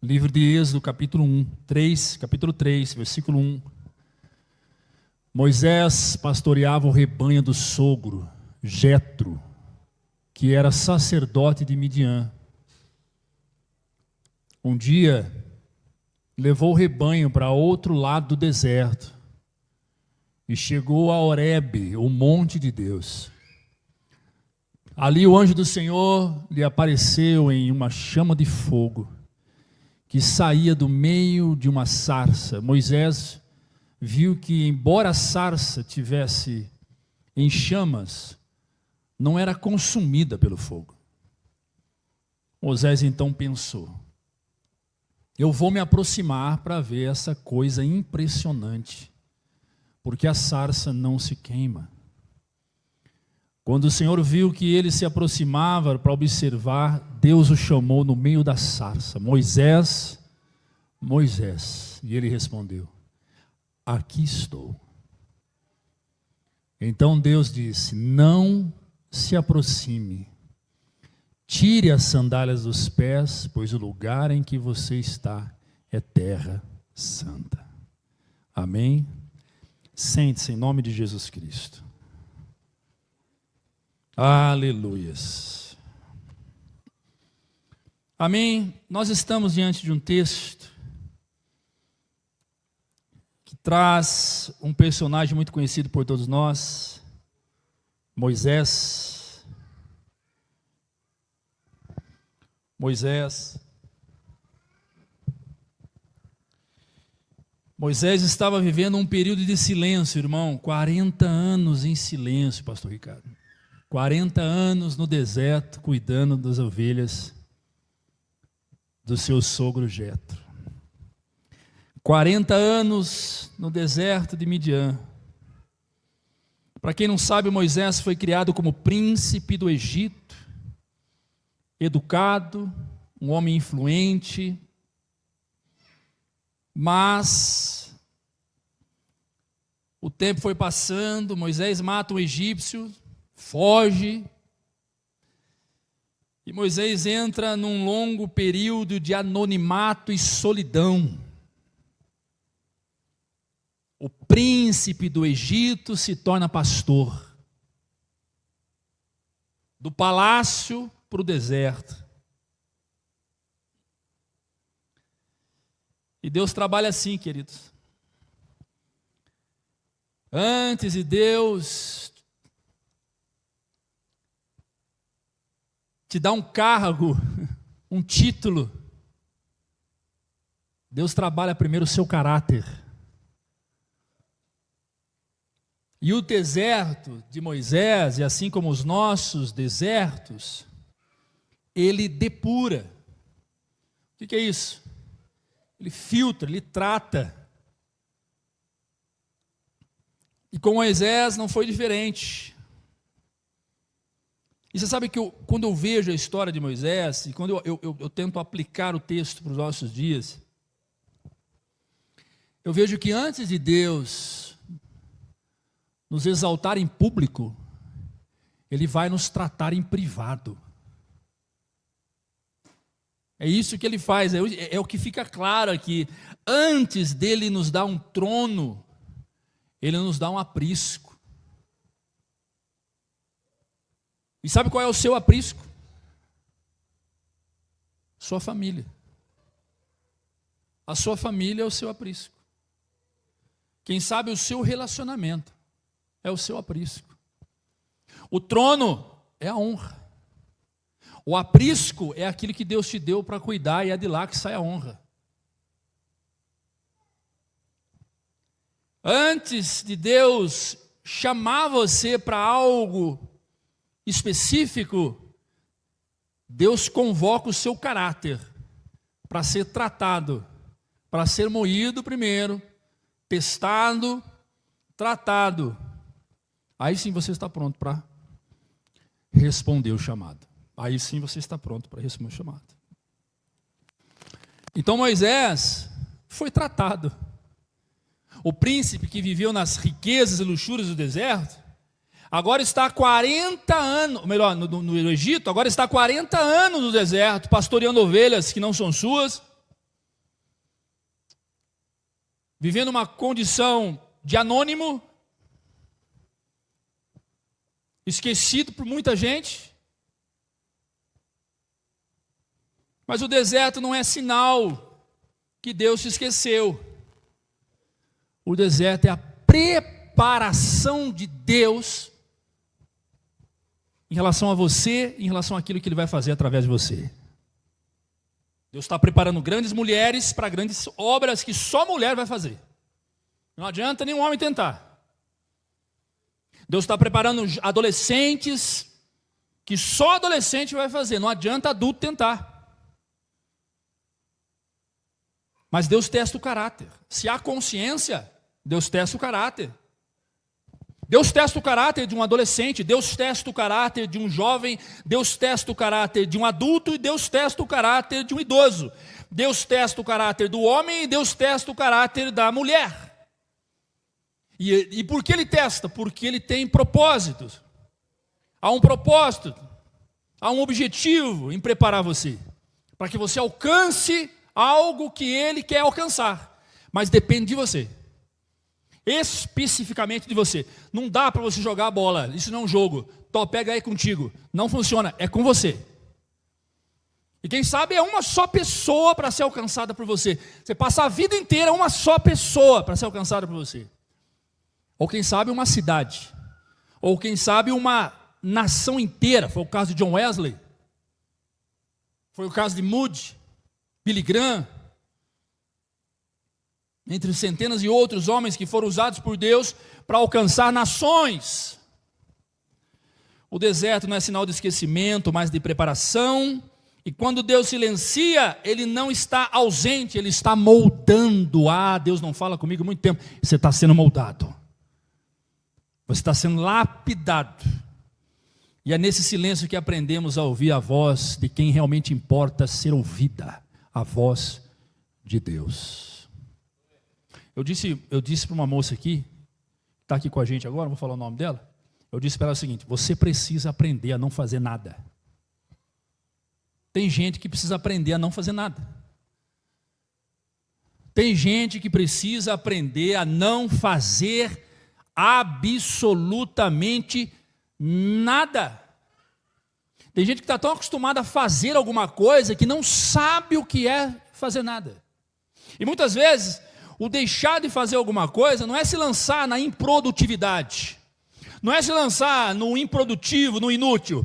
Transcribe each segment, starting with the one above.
Livro de Êxodo, capítulo 3, versículo 1. Moisés pastoreava o rebanho do sogro, Jetro, que era sacerdote de Midian. Um dia, levou o rebanho para outro lado do deserto e chegou a Horebe, o monte de Deus. Ali o anjo do Senhor lhe apareceu em uma chama de fogo que saía do meio de uma sarça. Moisés viu que, embora a sarça tivesse em chamas, não era consumida pelo fogo. Moisés então pensou: eu vou me aproximar para ver essa coisa impressionante, porque a sarça não se queima. Quando o Senhor viu que ele se aproximava para observar, Deus o chamou no meio da sarça: Moisés, Moisés. E ele respondeu: aqui estou. Então Deus disse: não se aproxime, tire as sandálias dos pés, pois o lugar em que você está é terra santa. Amém? Sente-se em nome de Jesus Cristo. Aleluias. Amém? Nós estamos diante de um texto que traz um personagem muito conhecido por todos nós, Moisés. Moisés estava vivendo um período de silêncio, irmão. 40 anos em silêncio, pastor Ricardo. 40 anos no deserto, cuidando das ovelhas do seu sogro Jetro. 40 anos no deserto de Midian. Para quem não sabe, Moisés foi criado como príncipe do Egito, educado, um homem influente, mas o tempo foi passando, Moisés mata um egípcio, foge, e Moisés entra num longo período de anonimato e solidão. O príncipe do Egito se torna pastor, do palácio para o deserto. E Deus trabalha assim, queridos. Antes de Deus te dar um cargo, um título, Deus trabalha primeiro o seu caráter. E o deserto de Moisés, e assim como os nossos desertos, ele depura. O que é isso? Ele filtra, ele trata. E com Moisés não foi diferente. E você sabe que quando eu vejo a história de Moisés, e quando eu tento aplicar o texto para os nossos dias, eu vejo que antes de Deus nos exaltar em público, Ele vai nos tratar em privado. É isso que Ele faz, é o que fica claro aqui. Antes dEle nos dar um trono, Ele nos dá um aprisco. E sabe qual é o seu aprisco? Sua família. A sua família é o seu aprisco. Quem sabe o seu relacionamento é o seu aprisco. O trono é a honra. O aprisco é aquilo que Deus te deu para cuidar, e é de lá que sai a honra. Antes de Deus chamar você para algo específico, Deus convoca o seu caráter para ser tratado, para ser moído primeiro, testado, tratado. Aí sim você está pronto para responder o chamado. Aí sim você está pronto para responder o chamado. Então Moisés foi tratado. O príncipe que viveu nas riquezas e luxúrias do deserto, agora está há 40 anos, melhor, no Egito, agora está há 40 anos no deserto, pastoreando ovelhas que não são suas, vivendo uma condição de anônimo, esquecido por muita gente. Mas o deserto não é sinal que Deus se esqueceu. O deserto é a preparação de Deus em relação a você, em relação àquilo que Ele vai fazer através de você. Deus está preparando grandes mulheres para grandes obras que só mulher vai fazer. Não adianta nenhum homem tentar. Deus está preparando adolescentes que só adolescente vai fazer. Não adianta adulto tentar. Mas Deus testa o caráter. Se há consciência, Deus testa o caráter. Deus testa o caráter de um adolescente, Deus testa o caráter de um jovem, Deus testa o caráter de um adulto e Deus testa o caráter de um idoso. Deus testa o caráter do homem e Deus testa o caráter da mulher. E por que Ele testa? Porque Ele tem propósitos. Há um propósito, há um objetivo em preparar você, para que você alcance algo que Ele quer alcançar, mas depende de você. Especificamente de você. Não dá para você jogar a bola, isso não é um jogo. Tó, pega aí contigo. Não funciona, é com você. E quem sabe é uma só pessoa para ser alcançada por você. Você passa a vida inteira uma só pessoa para ser alcançada por você. Ou quem sabe uma cidade. Ou quem sabe uma nação inteira. Foi o caso de John Wesley. Foi o caso de Moody, Billy Graham. Entre centenas de outros homens que foram usados por Deus para alcançar nações. O deserto não é sinal de esquecimento, mas de preparação. E quando Deus silencia, Ele não está ausente, Ele está moldando. Ah, Deus não fala comigo há muito tempo. Você está sendo moldado. Você está sendo lapidado. E é nesse silêncio que aprendemos a ouvir a voz de quem realmente importa ser ouvida. A voz de Deus. Eu disse para uma moça aqui, está aqui com a gente agora, vou falar o nome dela. Eu disse para ela o seguinte: você precisa aprender a não fazer nada. Tem gente que precisa aprender a não fazer nada. Tem gente que precisa aprender a não fazer absolutamente nada. Tem gente que está tão acostumada a fazer alguma coisa que não sabe o que é fazer nada. E muitas vezes o deixar de fazer alguma coisa não é se lançar na improdutividade, não é se lançar no improdutivo, no inútil.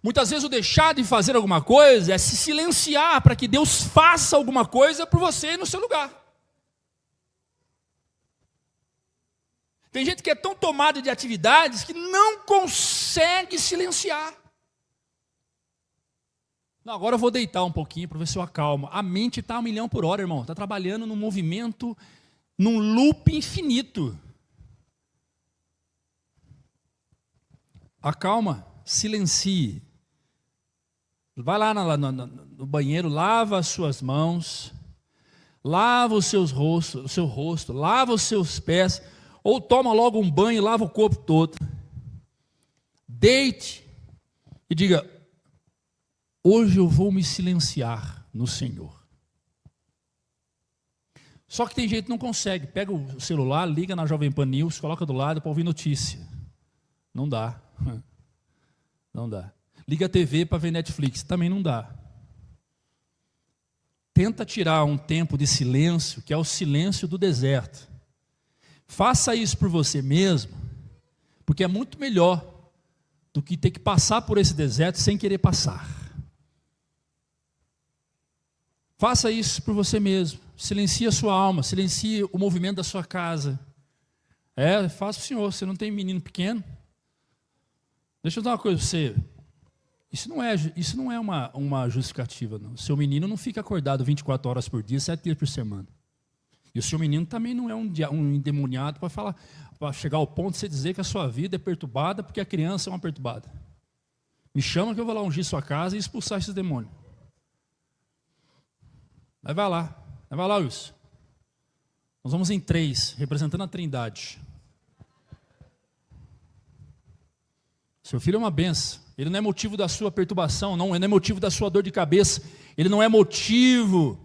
Muitas vezes o deixar de fazer alguma coisa é se silenciar para que Deus faça alguma coisa por você no seu lugar. Tem gente que é tão tomada de atividades que não consegue silenciar. Não, agora eu vou deitar um pouquinho para ver se eu acalmo. A mente está a 1.000.000 por hora, irmão. Está trabalhando num movimento, num loop infinito. Acalma, silencie. Vai lá no banheiro, lava as suas mãos, lava o seu rosto, lava os seus pés, ou toma logo um banho e lava o corpo todo. Deite e diga: hoje eu vou me silenciar no Senhor. Só que tem gente que não consegue. Pega o celular, liga na Jovem Pan News, coloca do lado para ouvir notícia. Não dá. Não dá. Liga a TV para ver Netflix. Também não dá. Tenta tirar um tempo de silêncio, que é o silêncio do deserto. Faça isso por você mesmo, porque é muito melhor do que ter que passar por esse deserto sem querer passar. Faça isso por você mesmo. Silencie a sua alma, silencie o movimento da sua casa. Faça o Senhor. Você não tem menino pequeno? Deixa eu dar uma coisa para você. Isso não é uma justificativa, não. Seu menino não fica acordado 24 horas por dia, 7 dias por semana. E o seu menino também não é um endemoniado para chegar ao ponto de você dizer que a sua vida é perturbada porque a criança é uma perturbada. Me chama que eu vou lá ungir sua casa e expulsar esses demônios. Vai lá, Wilson. Nós vamos em 3, representando a Trindade. Seu filho é uma benção. Ele não é motivo da sua perturbação, não. Ele não é motivo da sua dor de cabeça. Ele não é motivo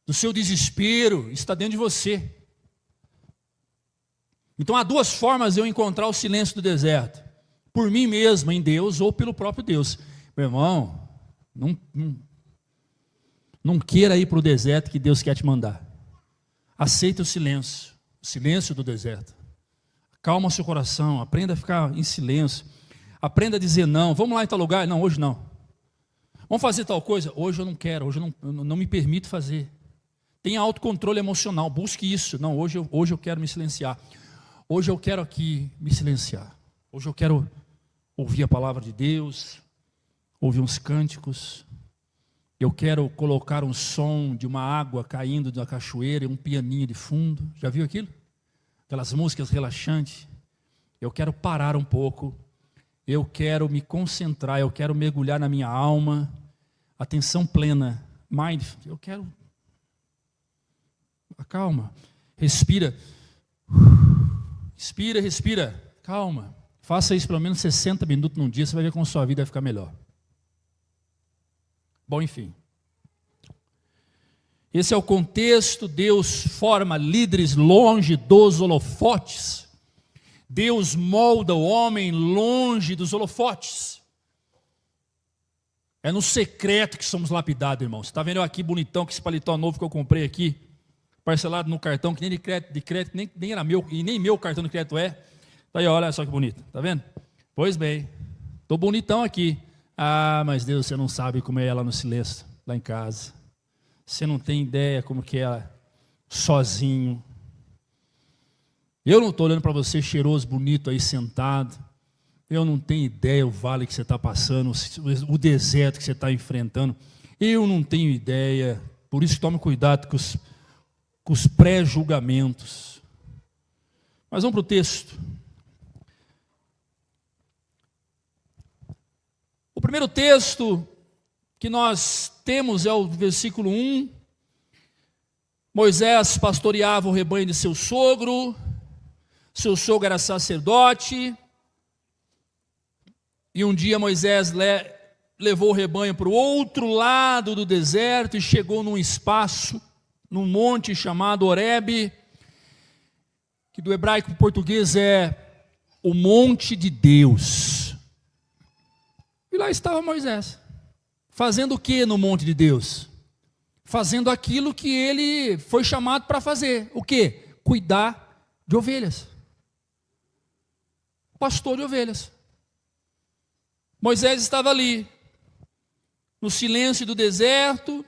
do seu desespero, está dentro de você. Então há duas formas de eu encontrar o silêncio do deserto: por mim mesmo, em Deus, ou pelo próprio Deus. Meu irmão, não queira ir para o deserto que Deus quer te mandar. Aceita o silêncio do deserto. Calma seu coração, aprenda a ficar em silêncio. Aprenda a dizer não. Vamos lá em tal lugar? Não, hoje não. Vamos fazer tal coisa? Hoje eu não quero, hoje eu não me permito fazer. Tenha autocontrole emocional, busque isso. Não, hoje eu quero me silenciar. Hoje eu quero aqui me silenciar. Hoje eu quero ouvir a palavra de Deus, ouvir uns cânticos. Eu quero colocar um som de uma água caindo da cachoeira e um pianinho de fundo. Já viu aquilo? Aquelas músicas relaxantes. Eu quero parar um pouco. Eu quero me concentrar. Eu quero mergulhar na minha alma. Atenção plena. Mind. Eu quero... Acalma. Respira. Inspira, respira. Calma. Faça isso pelo menos 60 minutos num dia. Você vai ver como a sua vida vai ficar melhor. Bom, enfim. Esse é o contexto. Deus forma líderes longe dos holofotes. Deus molda o homem longe dos holofotes. É no secreto que somos lapidados, irmão. Você está vendo eu aqui bonitão, com esse paletó novo que eu comprei aqui, parcelado no cartão, que nem de crédito nem era meu, e nem meu cartão de crédito é. Tá aí, olha só que bonito, tá vendo? Pois bem, estou bonitão aqui. Ah, mas Deus, você não sabe como é ela no silêncio, lá em casa. Você não tem ideia como que é sozinho. Eu não estou olhando para você cheiroso, bonito aí sentado. Eu não tenho ideia o vale que você está passando, o deserto que você está enfrentando. Eu não tenho ideia. Por isso tome cuidado com os pré-julgamentos. Mas vamos para o texto. O primeiro texto que nós temos é o versículo 1. Moisés pastoreava o rebanho de seu sogro era sacerdote, e um dia Moisés levou o rebanho para o outro lado do deserto e chegou num espaço, num monte chamado Horebe, que do hebraico para o português é o monte de Deus. E lá estava Moisés, fazendo o que no monte de Deus? Fazendo aquilo que ele foi chamado para fazer. O que? Cuidar de ovelhas. Pastor de ovelhas. Moisés estava ali, no silêncio do deserto,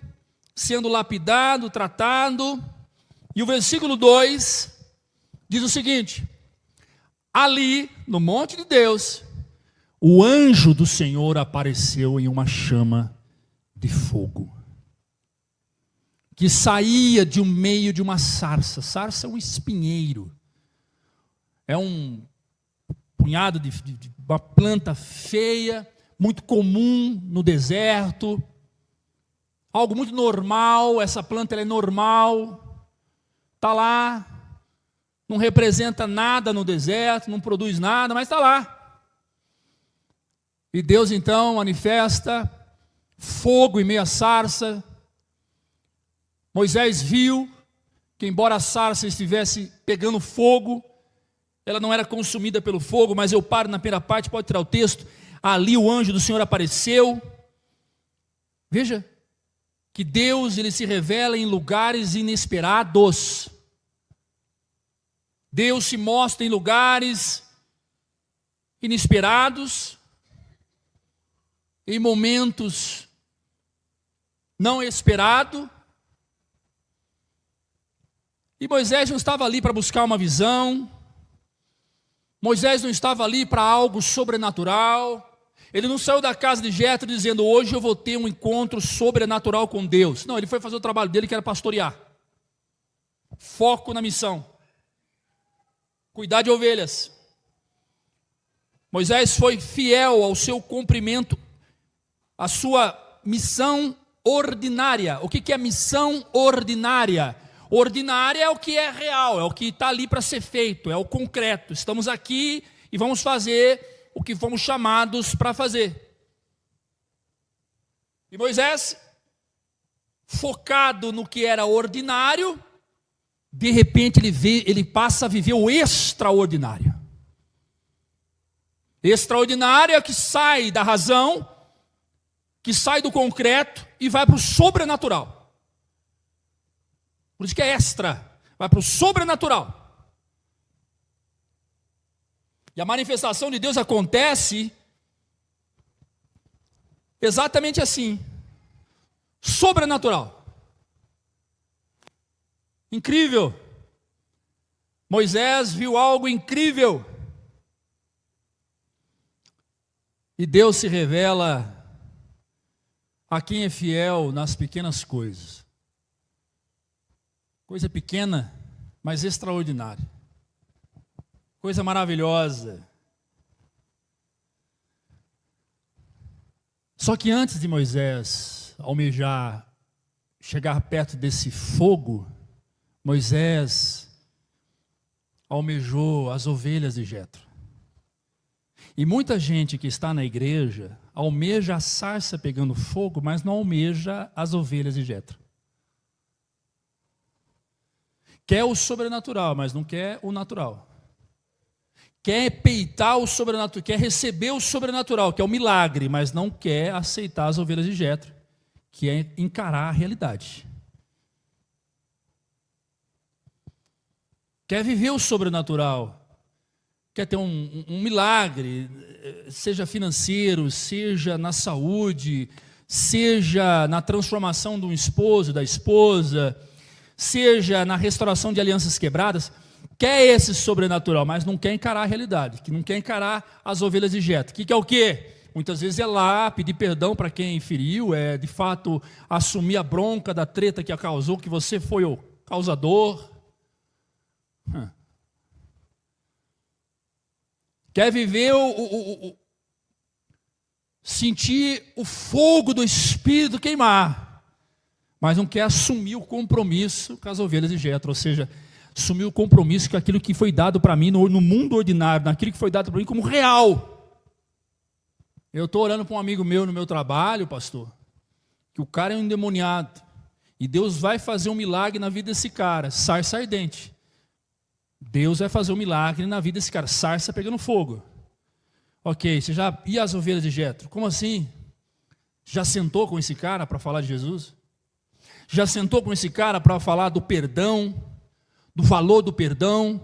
sendo lapidado, tratado. E o versículo 2 diz o seguinte: ali, no monte de Deus, o anjo do Senhor apareceu em uma chama de fogo, que saía de um meio de uma sarça. Sarça é um espinheiro. É um punhado de uma planta feia, muito comum no deserto. Algo muito normal, essa planta ela é normal. Está lá, não representa nada no deserto, não produz nada, mas está lá. E Deus então manifesta fogo em meio à sarça. Moisés viu que embora a sarça estivesse pegando fogo, ela não era consumida pelo fogo, mas eu paro na primeira parte, pode tirar o texto. Ali o anjo do Senhor apareceu. Veja que Deus ele se revela em lugares inesperados. Deus se mostra em lugares inesperados, em momentos não esperados. E Moisés não estava ali para buscar uma visão. Moisés não estava ali para algo sobrenatural. Ele não saiu da casa de Jetro dizendo: hoje eu vou ter um encontro sobrenatural com Deus. Não, ele foi fazer o trabalho dele, que era pastorear. Foco na missão. Cuidar de ovelhas. Moisés foi fiel ao seu cumprimento, à sua missão ordinária. O que é missão ordinária? Ordinária é o que é real, é o que está ali para ser feito, é o concreto. Estamos aqui e vamos fazer o que fomos chamados para fazer. E Moisés focado no que era ordinário, de repente ele passa a viver o extraordinário. Extraordinário é que sai da razão, que sai do concreto e vai para o sobrenatural. Por isso que é extra, vai para o sobrenatural. E a manifestação de Deus acontece exatamente assim, sobrenatural. Incrível. Moisés viu algo incrível. E Deus se revela a quem é fiel nas pequenas coisas. Coisa pequena, mas extraordinária. Coisa maravilhosa. Só que antes de Moisés almejar chegar perto desse fogo, Moisés almejou as ovelhas de Jetro. E muita gente que está na igreja almeja a sarça pegando fogo, mas não almeja as ovelhas de Jetro. Quer o sobrenatural, mas não quer o natural. Quer peitar o sobrenatural, quer receber o sobrenatural, que é o milagre, mas não quer aceitar as ovelhas de Jetro, que é encarar a realidade. Quer viver o sobrenatural, quer ter um milagre, seja financeiro, seja na saúde, seja na transformação do esposo, da esposa, seja na restauração de alianças quebradas, quer esse sobrenatural, mas não quer encarar a realidade, que não quer encarar as ovelhas de Jetro. Que é o quê? Muitas vezes é lá pedir perdão para quem feriu, é de fato assumir a bronca da treta que a causou, que você foi o causador. Quer viver sentir o fogo do Espírito queimar, mas não quer assumir o compromisso com as ovelhas de Jetro, ou seja, assumir o compromisso com aquilo que foi dado para mim no mundo ordinário, naquilo que foi dado para mim como real. Eu estou orando para um amigo meu no meu trabalho, pastor, que o cara é um endemoniado, e Deus vai fazer um milagre na vida desse cara, sarça ardente. Deus vai fazer um milagre na vida desse cara, sarça pegando fogo. Ok, você já... E as ovelhas de Jetro? Como assim? Já sentou com esse cara para falar de Jesus? Já sentou com esse cara para falar do perdão, do valor do perdão?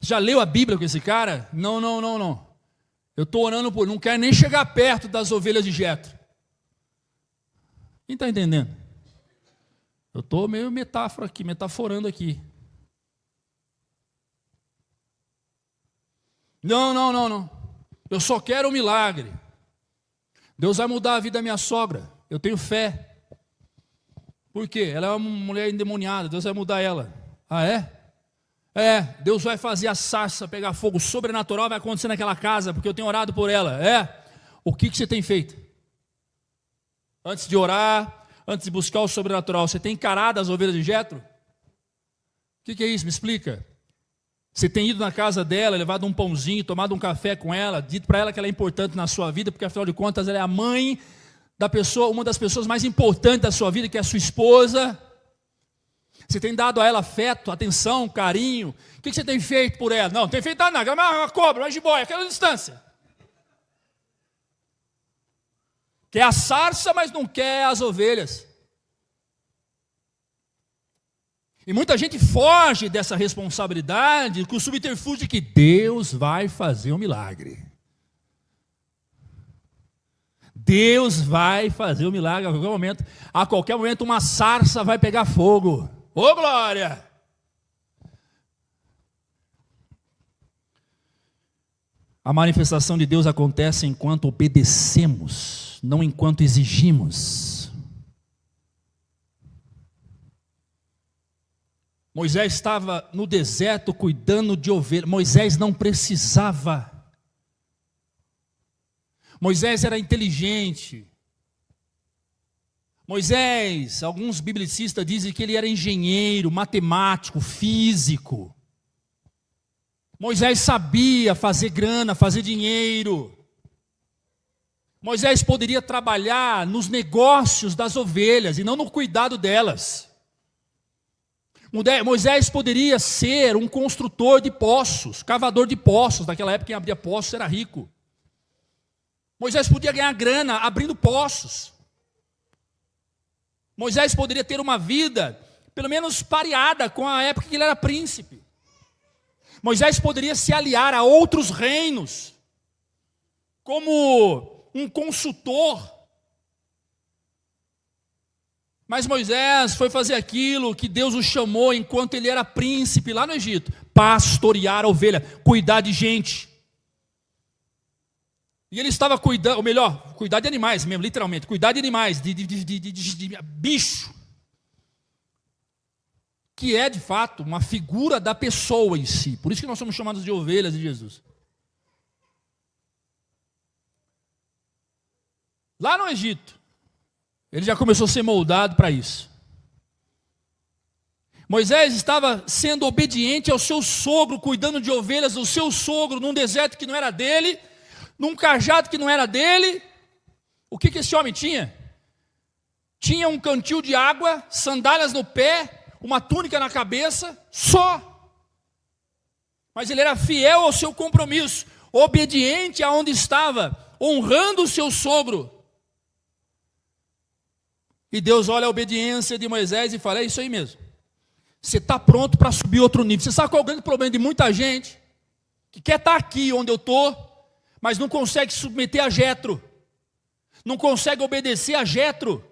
Já leu a Bíblia com esse cara? Não. Eu estou orando por... Não quero nem chegar perto das ovelhas de Jetro. Quem está entendendo? Eu estou meio metaforando aqui. Não. Eu só quero um milagre. Deus vai mudar a vida da minha sogra. Eu tenho fé. Por quê? Ela é uma mulher endemoniada. Deus vai mudar ela. Ah, é? É. Deus vai fazer a sarça pegar fogo sobrenatural. Vai acontecer naquela casa, porque eu tenho orado por ela. É. O que você tem feito? Antes de orar, antes de buscar o sobrenatural, você tem encarado as ovelhas de Jetro? O que é isso? Me explica. Você tem ido na casa dela, levado um pãozinho, tomado um café com ela, dito para ela que ela é importante na sua vida, porque afinal de contas ela é a mãe da pessoa, uma das pessoas mais importantes da sua vida, que é a sua esposa. Você tem dado a ela afeto, atenção, carinho. O que você tem feito por ela? Não tem feito nada, ela é uma cobra, uma jiboia, aquela distância. Quer a sarça, mas não quer as ovelhas. E muita gente foge dessa responsabilidade com o subterfúgio de que Deus vai fazer um milagre. Deus vai fazer um milagre a qualquer momento uma sarça vai pegar fogo. Ô glória! A manifestação de Deus acontece enquanto obedecemos, não enquanto exigimos. Moisés estava no deserto cuidando de ovelhas. Moisés não precisava. Moisés era inteligente. Moisés, alguns biblicistas dizem que ele era engenheiro, matemático, físico. Moisés sabia fazer grana, fazer dinheiro. Moisés poderia trabalhar nos negócios das ovelhas e não no cuidado delas. Moisés poderia ser um construtor de poços, cavador de poços. Naquela época, quem abria poços era rico. Moisés podia ganhar grana abrindo poços. Moisés poderia ter uma vida, pelo menos pareada com a época que ele era príncipe. Moisés poderia se aliar a outros reinos, como um consultor. Mas Moisés foi fazer aquilo que Deus o chamou enquanto ele era príncipe lá no Egito: pastorear a ovelha, cuidar de gente. E ele estava cuidando, ou melhor, cuidar de animais mesmo, literalmente, cuidar de animais, de bicho, que é de fato uma figura da pessoa em si. Por isso que nós somos chamados de ovelhas de Jesus. Lá no Egito, ele já começou a ser moldado para isso. Moisés estava sendo obediente ao seu sogro, cuidando de ovelhas do seu sogro, num deserto que não era dele, num cajado que não era dele. O que esse homem tinha? Tinha um cantil de água, sandálias no pé, uma túnica na cabeça, só. Mas ele era fiel ao seu compromisso, obediente aonde estava, honrando o seu sogro. E Deus olha a obediência de Moisés e fala: é isso aí mesmo. Você está pronto para subir outro nível. Você sabe qual é o grande problema de muita gente que quer estar aqui onde eu estou, mas não consegue se submeter a Jetro, não consegue obedecer a Jetro.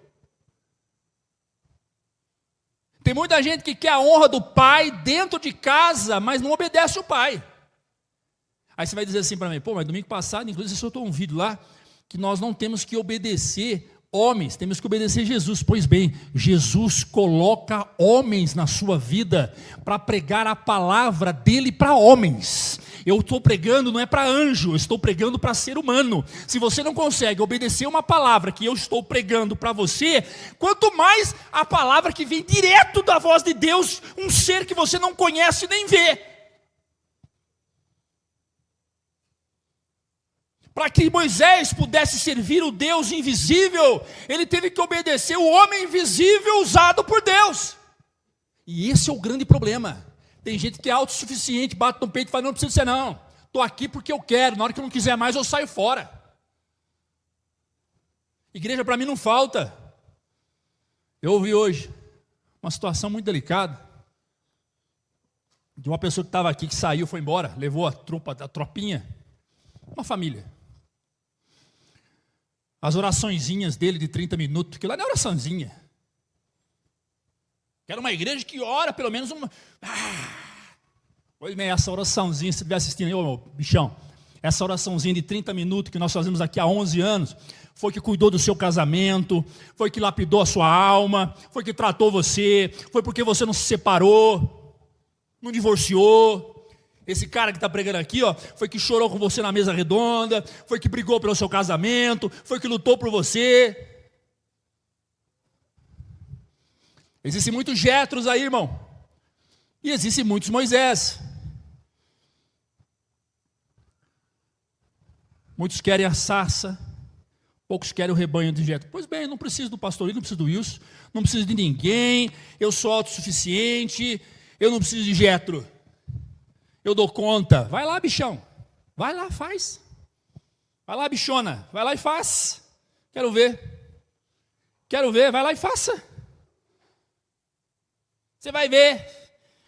Tem muita gente que quer a honra do pai dentro de casa, mas não obedece o pai. Aí você vai dizer assim para mim: pô, mas domingo passado, inclusive, você soltou um vídeo lá, que nós não temos que obedecer homens, temos que obedecer Jesus. Pois bem, Jesus coloca homens na sua vida para pregar a palavra dele para homens. Eu estou pregando não é para anjo, eu estou pregando para ser humano. Se você não consegue obedecer uma palavra que eu estou pregando para você, quanto mais a palavra que vem direto da voz de Deus, um ser que você não conhece nem vê. Para que Moisés pudesse servir o Deus invisível, ele teve que obedecer o homem invisível usado por Deus. E esse é o grande problema. Tem gente que é autossuficiente, bate no peito e fala: não precisa ser não, estou aqui porque eu quero, na hora que eu não quiser mais eu saio fora. Igreja para mim não falta. Eu ouvi hoje uma situação muito delicada, de uma pessoa que estava aqui, que saiu, foi embora, levou a tropinha, uma família. As oraçõezinhas dele de 30 minutos, que lá não é oraçãozinha. Quero uma igreja que ora pelo menos uma. Pois bem, essa oraçãozinha, se você estiver assistindo aí, ô bichão, essa oraçãozinha de 30 minutos que nós fazemos aqui há 11 anos, foi que cuidou do seu casamento, foi que lapidou a sua alma, foi que tratou você, foi porque você não se separou, não divorciou. Esse cara que está pregando aqui, ó, foi que chorou com você na mesa redonda, foi que brigou pelo seu casamento, foi que lutou por você. Existem muitos Jetros aí, irmão, e existem muitos Moisés. Muitos querem a sarça, poucos querem o rebanho de Jetro. Pois bem, não preciso do pastorinho, não preciso do Wilson, não preciso de ninguém, eu sou autossuficiente, eu não preciso de Jetro. Eu dou conta. Vai lá, bichão. Vai lá, faz. Vai lá, bichona. Vai lá e faz. Quero ver. Quero ver. Vai lá e faça. Você vai ver.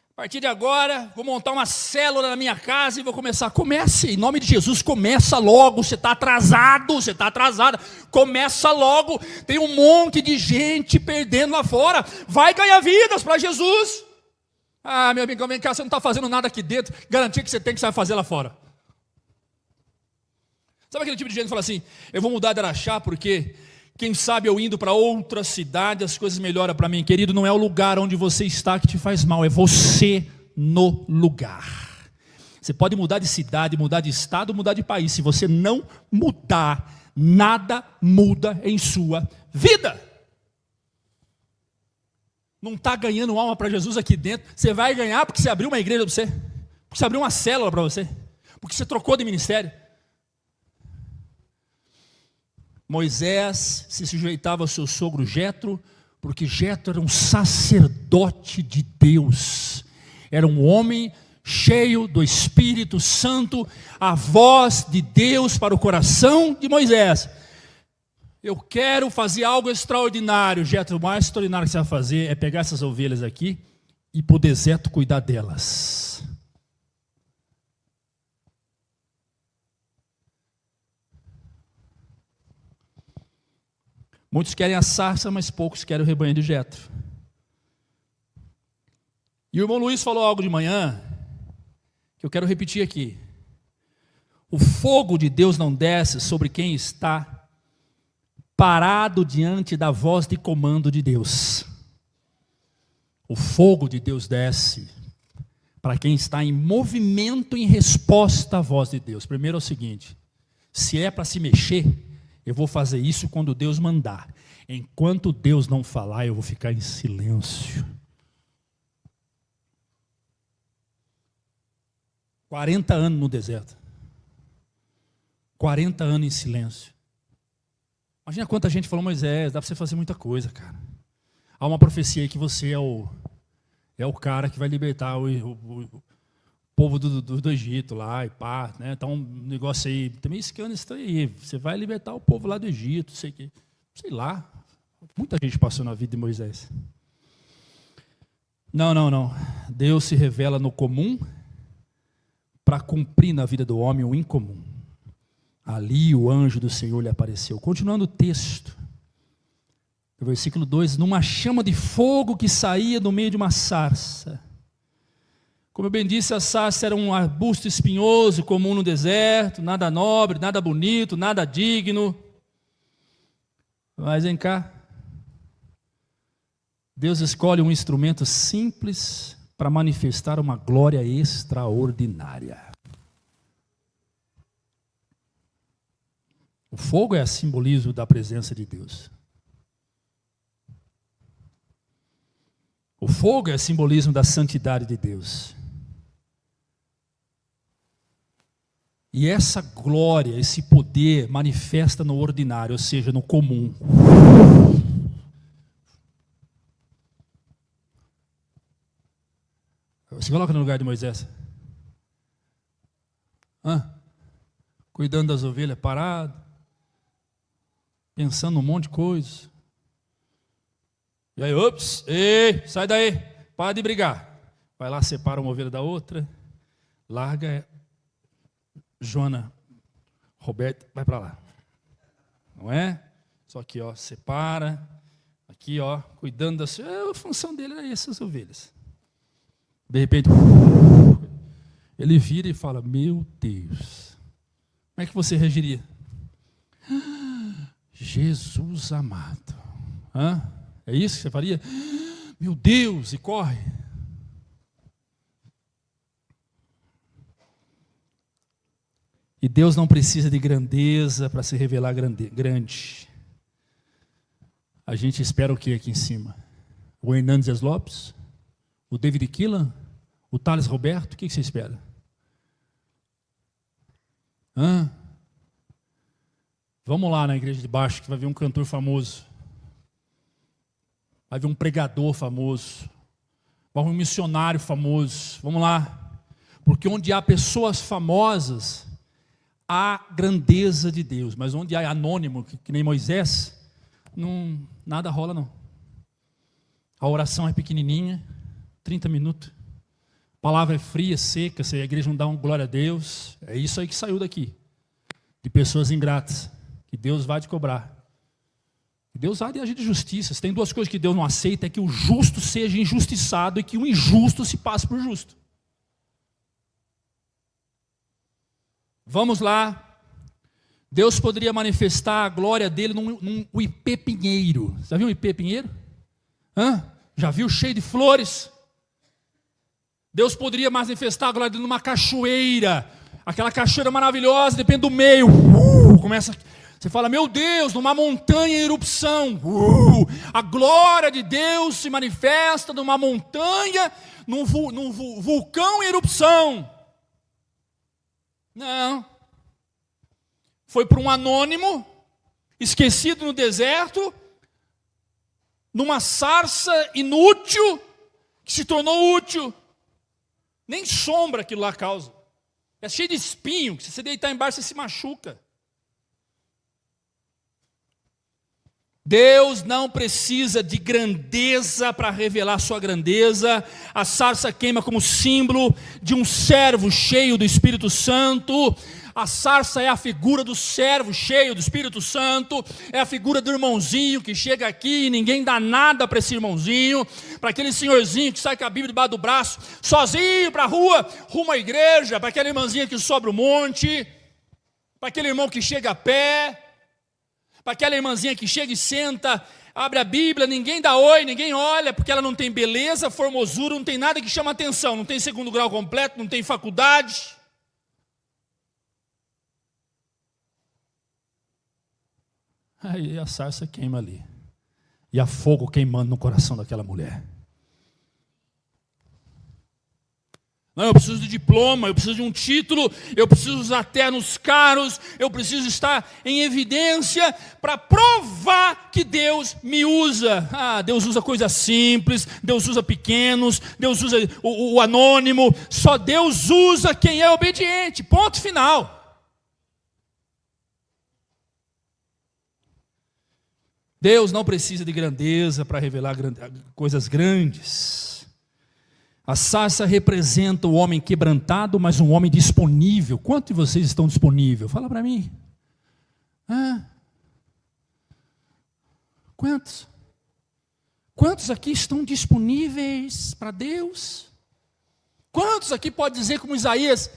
A partir de agora, vou montar uma célula na minha casa e vou começar. Comece. Em nome de Jesus, começa logo. Você está atrasado. Você está atrasada. Começa logo. Tem um monte de gente perdendo lá fora. Vai ganhar vidas para Jesus. Ah, meu amigo, vem cá, você não está fazendo nada aqui dentro. Garantia que você tem, que você vai fazer lá fora. Sabe aquele tipo de gente que fala assim: eu vou mudar de Araxá porque, quem sabe, eu indo para outra cidade, as coisas melhoram para mim. Querido, não é o lugar onde você está que te faz mal, é você no lugar. Você pode mudar de cidade, mudar de estado, mudar de país. Se você não mudar, nada muda em sua vida. Não está ganhando alma para Jesus aqui dentro. Você vai ganhar porque você abriu uma igreja para você, porque você abriu uma célula para você, porque você trocou de ministério. Moisés se sujeitava ao seu sogro Jetro, porque Jetro era um sacerdote de Deus. Era um homem cheio do Espírito Santo, a voz de Deus para o coração de Moisés. Eu quero fazer algo extraordinário. Jetro, o mais extraordinário que você vai fazer é pegar essas ovelhas aqui e ir para o deserto cuidar delas. Muitos querem a sarça, mas poucos querem o rebanho de Jetro. E o irmão Luiz falou algo de manhã, que eu quero repetir aqui. O fogo de Deus não desce sobre quem está parado diante da voz de comando de Deus. O fogo de Deus desce para quem está em movimento em resposta à voz de Deus. Primeiro é o seguinte: se é para se mexer, eu vou fazer isso quando Deus mandar. Enquanto Deus não falar, eu vou ficar em silêncio. 40 anos no deserto. 40 anos em silêncio. Imagina quanta gente falou: Moisés, dá para você fazer muita coisa, cara. Há uma profecia aí que você é o cara que vai libertar o povo do Egito lá, e pá, né? Tá um negócio aí, também escândalo isso aí. Você vai libertar o povo lá do Egito, sei lá. Muita gente passou na vida de Moisés. Não. Deus se revela no comum para cumprir na vida do homem o incomum. Ali o anjo do Senhor lhe apareceu. Continuando o texto, no versículo 2, numa chama de fogo que saía do meio de uma sarça. Como eu bem disse, a sarça era um arbusto espinhoso, comum no deserto, nada nobre, nada bonito, nada digno. Mas vem cá, Deus escolhe um instrumento simples para manifestar uma glória extraordinária. O fogo é simbolismo da presença de Deus. O fogo é simbolismo da santidade de Deus. E essa glória, esse poder manifesta no ordinário, ou seja, no comum. Se coloca no lugar de Moisés. Cuidando das ovelhas, parado. Pensando num monte de coisa. E aí, ei, sai daí, para de brigar. Vai lá, separa uma ovelha da outra, larga, Joana, Roberto, vai para lá. Não é? Só que, ó, separa, aqui, ó, cuidando das... A função dele era essas ovelhas. De repente, ele vira e fala: meu Deus, como é que você reagiria? Jesus amado. É isso que você faria? Meu Deus, e corre. E Deus não precisa de grandeza para se revelar grande. A gente espera o que aqui em cima? O Hernandes Lopes? O David Keelan? O Thales Roberto? O que você espera? Vamos lá na igreja de baixo, que vai vir um cantor famoso. Vai vir um pregador famoso. Vai vir um missionário famoso. Vamos lá. Porque onde há pessoas famosas, há grandeza de Deus. Mas onde há anônimo, que nem Moisés, nada rola não. A oração é pequenininha, 30 minutos. A palavra é fria, seca, se a igreja não dá uma glória a Deus. É isso aí que saiu daqui. De pessoas ingratas. Que Deus vai te cobrar. Deus há de agir de justiça. Se tem duas coisas que Deus não aceita, é que o justo seja injustiçado e que o injusto se passe por justo. Vamos lá. Deus poderia manifestar a glória dele num ipê pinheiro. Já viu um ipê pinheiro? Já viu cheio de flores? Deus poderia manifestar a glória dele numa cachoeira. Aquela cachoeira maravilhosa, depende do meio. Começa... Você fala: meu Deus, numa montanha em erupção. A glória de Deus se manifesta numa montanha, num vulcão em erupção. Não. Foi para um anônimo, esquecido no deserto, numa sarça inútil, que se tornou útil. Nem sombra aquilo lá causa. É cheio de espinho, que se você deitar embaixo, você se machuca. Deus não precisa de grandeza para revelar sua grandeza. A sarça queima como símbolo de um servo cheio do Espírito Santo. A sarça é a figura do servo cheio do Espírito Santo. É a figura do irmãozinho que chega aqui e ninguém dá nada para esse irmãozinho. Para aquele senhorzinho que sai com a Bíblia debaixo do braço, sozinho para a rua, rumo à igreja. Para aquela irmãzinha que sobe o monte. Para aquele irmão que chega a pé. Para aquela irmãzinha que chega e senta, abre a Bíblia, ninguém dá oi, ninguém olha, porque ela não tem beleza, formosura, não tem nada que chama atenção, não tem segundo grau completo, não tem faculdade. Aí a sarça queima ali, e há fogo queimando no coração daquela mulher. Não, eu preciso de diploma, eu preciso de um título, eu preciso usar ternos caros, eu preciso estar em evidência para provar que Deus me usa. Ah, Deus usa coisas simples, Deus usa pequenos, Deus usa o anônimo, só Deus usa quem é obediente, ponto final. Deus não precisa de grandeza para revelar coisas grandes. A sarça representa o homem quebrantado, mas um homem disponível. Quantos de vocês estão disponíveis? Fala para mim. Quantos? Quantos aqui estão disponíveis para Deus? Quantos aqui pode dizer como Isaías?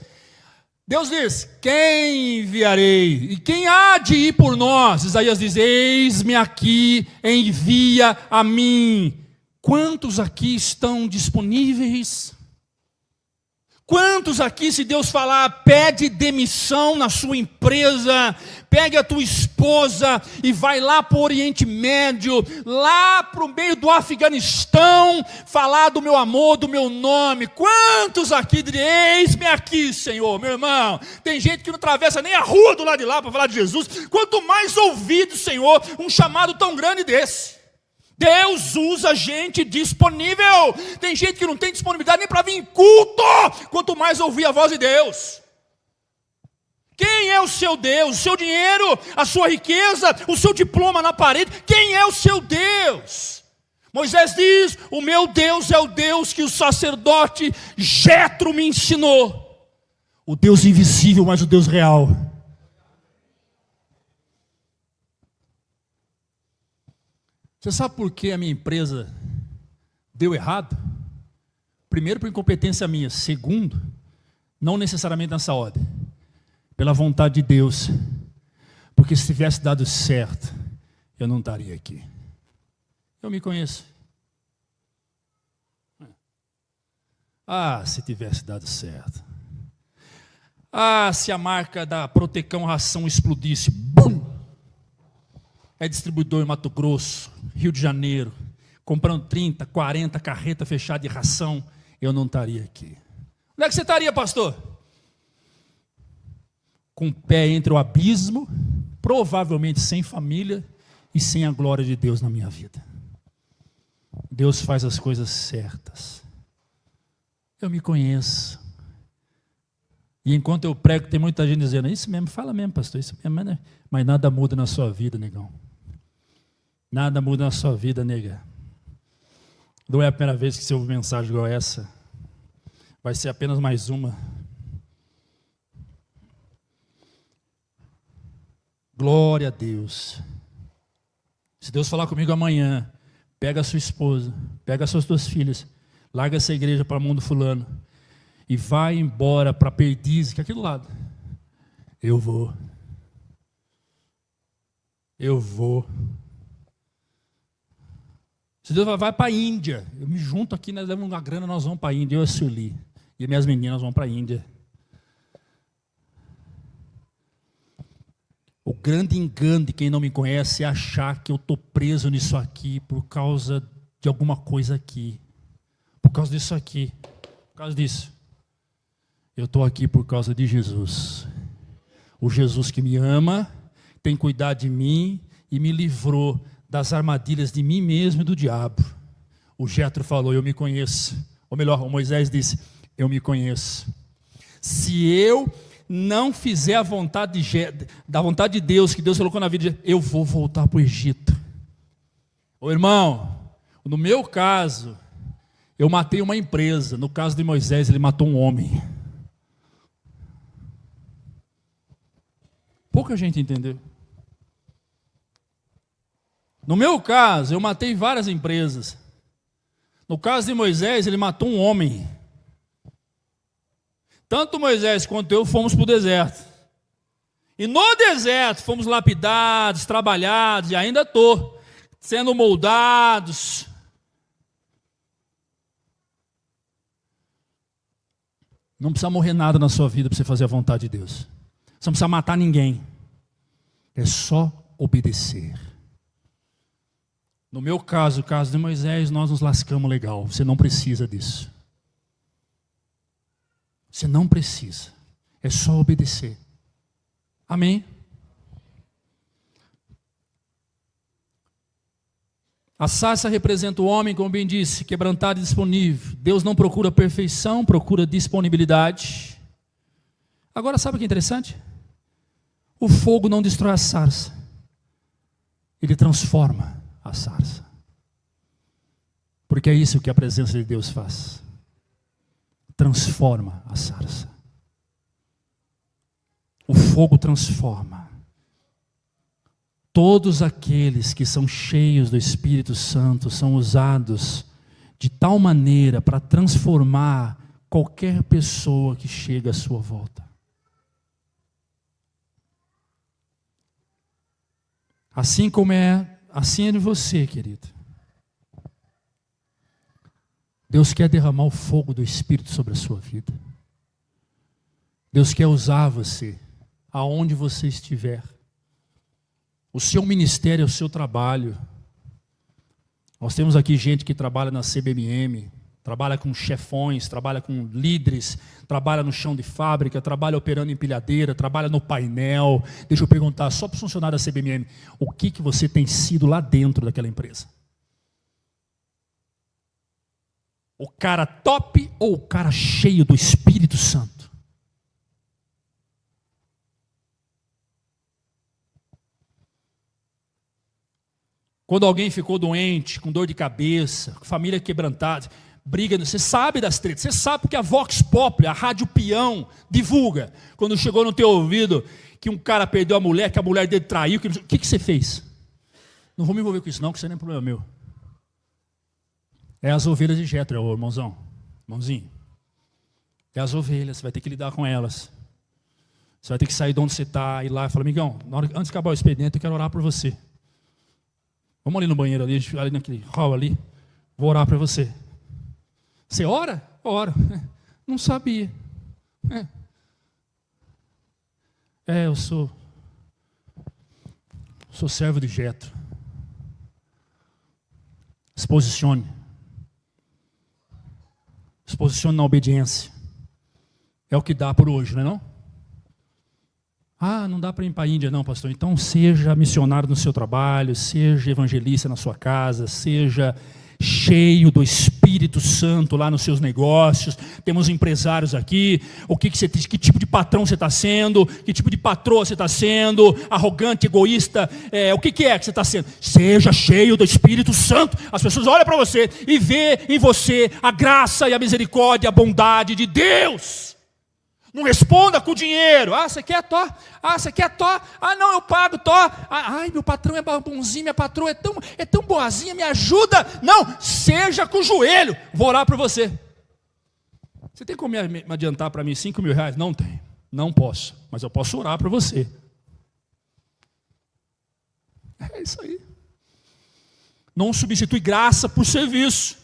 Deus diz, quem enviarei? E quem há de ir por nós? Isaías diz, eis-me aqui, envia a mim. Quantos aqui estão disponíveis? Quantos aqui, se Deus falar, pede demissão na sua empresa, pegue a tua esposa e vai lá para o Oriente Médio, lá para o meio do Afeganistão, falar do meu amor, do meu nome? Quantos aqui diriam, eis-me aqui, Senhor, meu irmão? Tem gente que não atravessa nem a rua do lado de lá para falar de Jesus. Quanto mais ouvir do Senhor um chamado tão grande desse. Deus usa gente disponível. Tem gente que não tem disponibilidade nem para vir em culto, quanto mais ouvir a voz de Deus. Quem é o seu Deus? O seu dinheiro, a sua riqueza, o seu diploma na parede? Quem é o seu Deus? Moisés diz, o meu Deus é o Deus que o sacerdote Jetro me ensinou. O Deus invisível, mas o Deus real. Você sabe por que a minha empresa deu errado? Primeiro, por incompetência minha. Segundo, não necessariamente nessa ordem. Pela vontade de Deus. Porque se tivesse dado certo, eu não estaria aqui. Eu me conheço. Ah, se tivesse dado certo. Ah, se a marca da Protecão Ração explodisse. Bum! É distribuidor em Mato Grosso, Rio de Janeiro, comprando 30, 40 carretas fechadas de ração, eu não estaria aqui. Onde é que você estaria, pastor? Com o pé entre o abismo, provavelmente sem família e sem a glória de Deus na minha vida. Deus faz as coisas certas. Eu me conheço. E enquanto eu prego, tem muita gente dizendo, isso mesmo, fala mesmo, pastor, isso mesmo, né? Mas nada muda na sua vida, negão. Nada muda na sua vida, nega. Não é a primeira vez que você ouve mensagem igual essa. Vai ser apenas mais uma. Glória a Deus. Se Deus falar comigo amanhã, pega a sua esposa, pega as suas duas filhas, larga essa igreja para o mundo fulano e vai embora para Perdizes, que é aqui do lado. Eu vou. Eu vou. Se Deus vai para a Índia, eu me junto aqui, nós levamos uma grana, nós vamos para a Índia, eu e a Sueli, e minhas meninas vão para a Índia. O grande engano de quem não me conhece é achar que eu estou preso nisso aqui por causa de alguma coisa aqui. Por causa disso aqui. Por causa disso. Eu estou aqui por causa de Jesus. O Jesus que me ama, tem cuidado de mim, e me livrou das armadilhas de mim mesmo e do diabo. O Jetro falou, eu me conheço. Ou melhor, o Moisés disse, eu me conheço. Se eu não fizer a vontade da vontade de Deus, que Deus colocou na vida, eu vou voltar para o Egito. Ô irmão, no meu caso, eu matei uma empresa. No caso de Moisés, ele matou um homem. Pouca gente entendeu. No meu caso, eu matei várias empresas. No caso de Moisés, ele matou um homem. Tanto Moisés quanto eu fomos para o deserto. E no deserto fomos lapidados, trabalhados, e ainda estou sendo moldados. Não precisa morrer nada na sua vida para você fazer a vontade de Deus. Você não precisa matar ninguém. É só obedecer. No meu caso, o caso de Moisés, nós nos lascamos legal. Você não precisa disso. Você não precisa. É só obedecer. Amém? A sarça representa o homem, como bem disse, quebrantado e disponível. Deus não procura perfeição, procura disponibilidade. Agora, sabe o que é interessante? O fogo não destrói a sarça. Ele transforma a sarça. Porque é isso que a presença de Deus faz. Transforma a sarça. O fogo transforma. Todos aqueles que são cheios do Espírito Santo são usados de tal maneira para transformar qualquer pessoa que chega à sua volta. Assim é de você, querido. Deus quer derramar o fogo do Espírito sobre a sua vida. Deus quer usar você, aonde você estiver. O seu ministério é o seu trabalho. Nós temos aqui gente que trabalha na CBMM, trabalha com chefões, trabalha com líderes, trabalha no chão de fábrica, trabalha operando empilhadeira, trabalha no painel. Deixa eu perguntar, só para o funcionário da CBMM, o que você tem sido lá dentro daquela empresa? O cara top ou o cara cheio do Espírito Santo? Quando alguém ficou doente, com dor de cabeça, família quebrantada, briga, você sabe das tretas, você sabe porque a Vox Populi, a Rádio Peão, divulga. Quando chegou no teu ouvido que um cara perdeu a mulher, que a mulher dele traiu, o que você fez? Não vou me envolver com isso não, que isso não é problema meu. É as ovelhas de Jetro, irmãozinho. É as ovelhas, você vai ter que lidar com elas. Você vai ter que sair de onde você está, ir lá e falar, amigão, antes de acabar o expediente, eu quero orar por você. Vamos ali no banheiro, ali naquele hall ali, vou orar para você. Você ora? Oro. Não sabia. Eu sou servo de Jetro. Se posicione na obediência. É o que dá por hoje, não é não? Não dá para ir para a Índia não, pastor. Então seja missionário no seu trabalho, seja evangelista na sua casa, seja cheio do Espírito Santo lá nos seus negócios. Temos empresários aqui. Que tipo de patrão você está sendo? Que tipo de patroa você está sendo? Arrogante, egoísta? O que é que você está sendo? Seja cheio do Espírito Santo. As pessoas olham para você e vê em você a graça e a misericórdia e a bondade de Deus. Não responda com dinheiro. Você quer tó? Você quer tó? Não, eu pago tó. Meu patrão é bonzinho, minha patroa é tão boazinha, me ajuda. Não, seja com o joelho. Vou orar por você. Você tem como me adiantar para mim 5 mil reais? Não tem, não posso. Mas eu posso orar por você. É isso aí. Não substitui graça por serviço.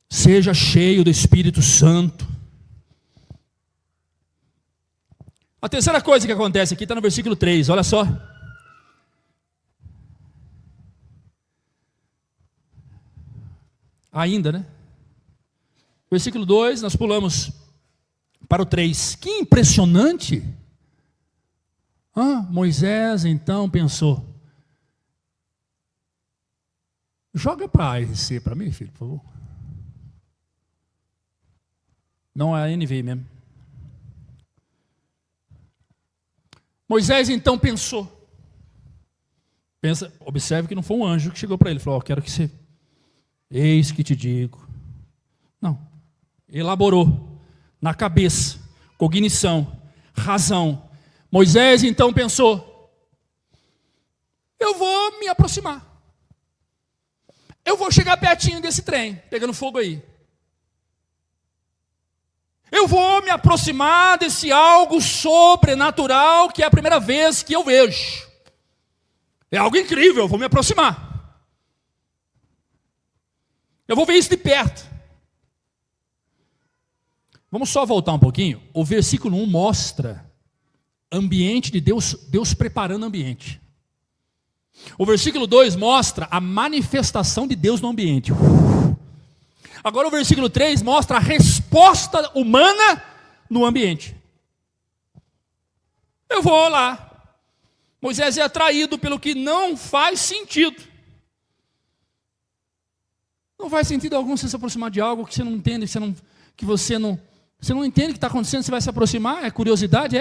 Seja cheio do Espírito Santo. A terceira coisa que acontece aqui está no versículo 3, olha só. Ainda, né? Versículo 2, nós pulamos para o 3. Que impressionante! Moisés então pensou, Joga para a ARC para mim, filho, por favor. Não é a NVI mesmo. Moisés então pensou. Observe que não foi um anjo que chegou para ele e falou: quero que você... Eis que te digo. Não. Elaborou na cabeça, cognição, razão. Moisés então pensou: eu vou me aproximar. Eu vou chegar pertinho desse trem, pegando fogo aí. Eu vou me aproximar desse algo sobrenatural que é a primeira vez que eu vejo. É algo incrível, eu vou me aproximar. Eu vou ver isso de perto. Vamos só voltar um pouquinho. O versículo 1 mostra ambiente de Deus, Deus preparando o ambiente. O versículo 2 mostra a manifestação de Deus no ambiente. Agora o versículo 3 mostra a resposta humana no ambiente. Eu vou lá. Moisés é atraído pelo que não faz sentido. Não faz sentido algum você se aproximar de algo que você não entende, que você não entende o que está acontecendo, você vai se aproximar? É curiosidade?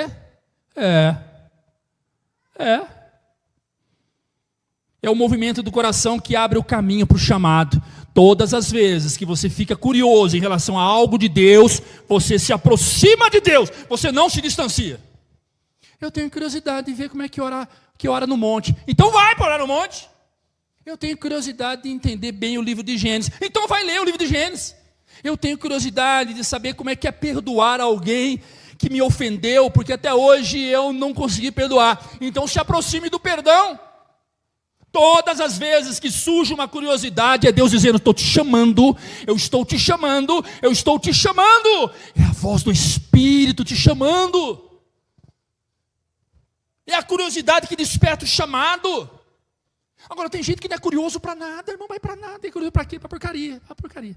É o movimento do coração que abre o caminho para o chamado. Todas as vezes que você fica curioso em relação a algo de Deus, você se aproxima de Deus, você não se distancia. Eu tenho curiosidade de ver como é que ora no monte. Então vai para orar no monte. Eu tenho curiosidade de entender bem o livro de Gênesis. Então vai ler o livro de Gênesis. Eu tenho curiosidade de saber como é que é perdoar alguém que me ofendeu, porque até hoje eu não consegui perdoar. Então se aproxime do perdão. Todas as vezes que surge uma curiosidade, é Deus dizendo: estou te chamando, eu estou te chamando, eu estou te chamando. É a voz do Espírito te chamando. É a curiosidade que desperta o chamado. Agora tem gente que não é curioso para nada, irmão, vai para nada. É curioso para quê? Para porcaria. Para porcaria.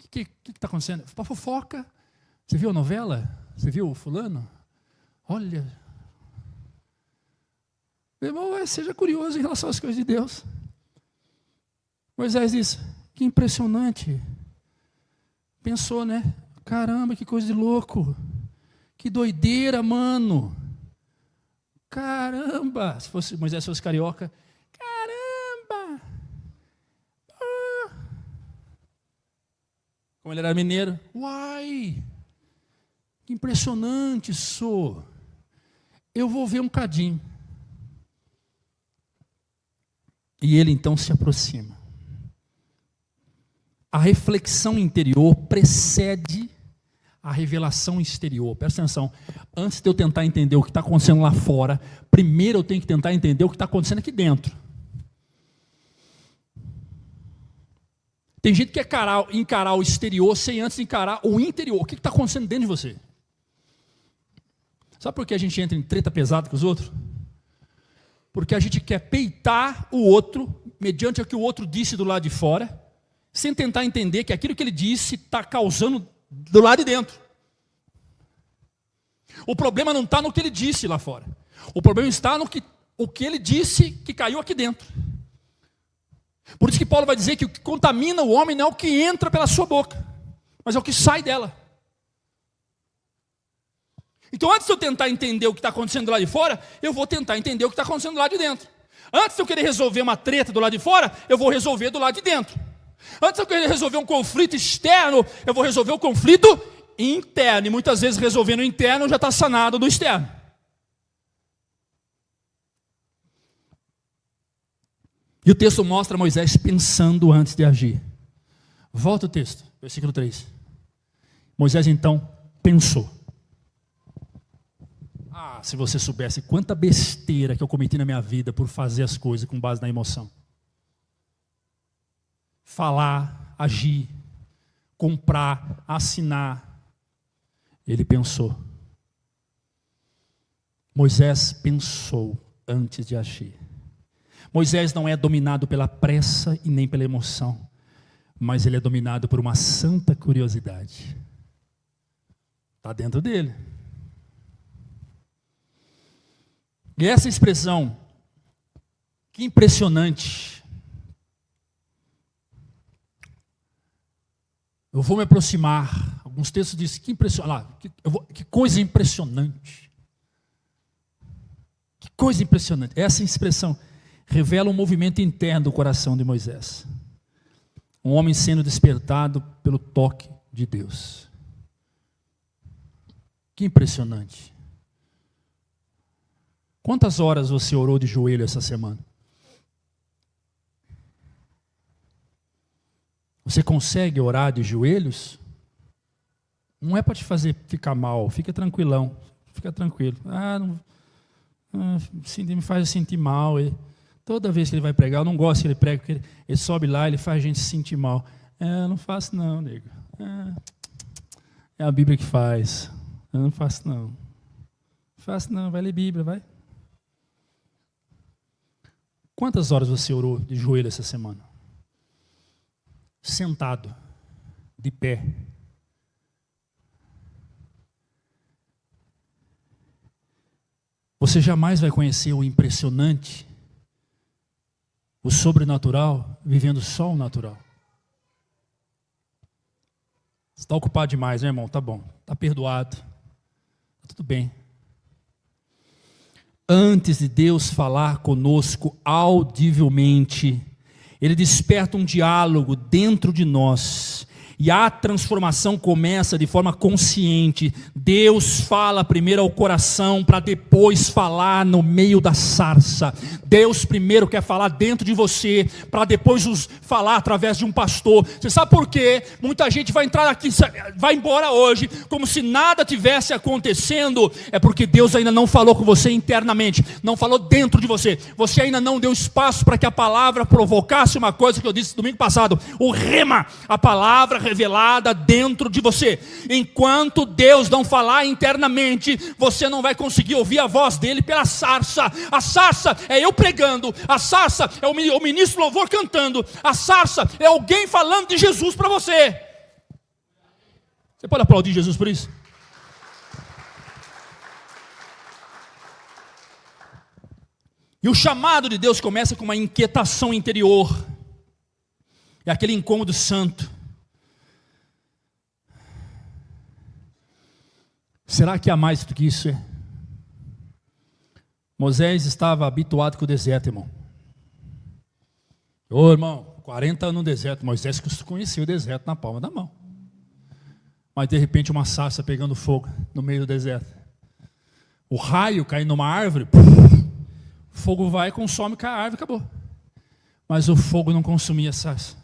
O que está acontecendo? Para fofoca. Você viu a novela? Você viu o fulano? Olha... Meu irmão, seja curioso em relação às coisas de Deus. Moisés disse: que impressionante. Pensou, né? Caramba, que coisa de louco. Que doideira, mano. Caramba. Se Moisés fosse carioca. Caramba. Como ele era mineiro. Uai. Que impressionante, sou. Eu vou ver um cadinho. E ele então se aproxima. A reflexão interior precede a revelação exterior. Presta atenção. Antes de eu tentar entender o que está acontecendo lá fora, primeiro eu tenho que tentar entender o que está acontecendo aqui dentro. Tem gente que quer encarar o exterior sem antes encarar o interior. O que está acontecendo dentro de você? Sabe por que a gente entra em treta pesada com os outros? Porque a gente quer peitar o outro, mediante o que o outro disse do lado de fora, sem tentar entender que aquilo que ele disse está causando do lado de dentro. O problema não está no que ele disse lá fora. O problema está no que o que ele disse que caiu aqui dentro. Por isso que Paulo vai dizer que o que contamina o homem não é o que entra pela sua boca, mas é o que sai dela. Então, antes de eu tentar entender o que está acontecendo do lado de fora, eu vou tentar entender o que está acontecendo do lado de dentro. Antes de eu querer resolver uma treta do lado de fora, eu vou resolver do lado de dentro. Antes de eu querer resolver um conflito externo, eu vou resolver o conflito interno. E muitas vezes, resolvendo o interno, já está sanado do externo. E o texto mostra Moisés pensando antes de agir. Volta o texto, versículo 3. Moisés então pensou. Se você soubesse quanta besteira que eu cometi na minha vida por fazer as coisas com base na emoção. Falar, agir, comprar, assinar. Ele pensou. Moisés pensou antes de agir. Moisés não é dominado pela pressa e nem pela emoção, mas ele é dominado por uma santa curiosidade. Está dentro dele. E essa expressão, que impressionante, Eu vou me aproximar. Alguns textos dizem que que coisa impressionante. Que coisa impressionante. Essa expressão revela um movimento interno do coração de Moisés. Um homem sendo despertado pelo toque de Deus. Que impressionante. Quantas horas você orou de joelho essa semana? Você consegue orar de joelhos? Não é para te fazer ficar mal, fica tranquilão, fica tranquilo. Me faz sentir mal. Toda vez que ele vai pregar, eu não gosto que ele pregue, porque ele sobe lá, ele faz a gente se sentir mal. Eu não faço não, nego. É a Bíblia que faz. Eu não faço não. Não faço não, vai ler Bíblia, vai. Quantas horas você orou de joelho essa semana? Sentado, de pé. Você jamais vai conhecer o impressionante, o sobrenatural, vivendo só o natural. Você está ocupado demais, né, irmão? Tá bom, tá perdoado, tá tudo bem. Antes de Deus falar conosco audivelmente, Ele desperta um diálogo dentro de nós. E a transformação começa de forma consciente. Deus fala primeiro ao coração para depois falar no meio da sarça. Deus primeiro quer falar dentro de você para depois falar através de um pastor. Você sabe por quê? Muita gente vai entrar aqui, vai embora hoje como se nada tivesse acontecendo. É porque Deus ainda não falou com você internamente, não falou dentro de você. Você ainda não deu espaço para que a palavra provocasse uma coisa que eu disse domingo passado. O rema, a palavra revelada dentro de você. Enquanto Deus não falar internamente, você não vai conseguir ouvir a voz dele pela sarça. A sarça é eu pregando, a sarça é o ministro louvor cantando, a sarça é alguém falando de Jesus para você. Você pode aplaudir Jesus por isso? E o chamado de Deus começa com uma inquietação interior. É aquele incômodo santo. Será que há mais do que isso? Moisés estava habituado com o deserto, irmão. Ô irmão, 40 anos no deserto. Moisés conhecia o deserto na palma da mão. Mas de repente uma sarça pegando fogo no meio do deserto. O raio caindo numa árvore. O fogo vai, consome a árvore, acabou. Mas o fogo não consumia a sarça.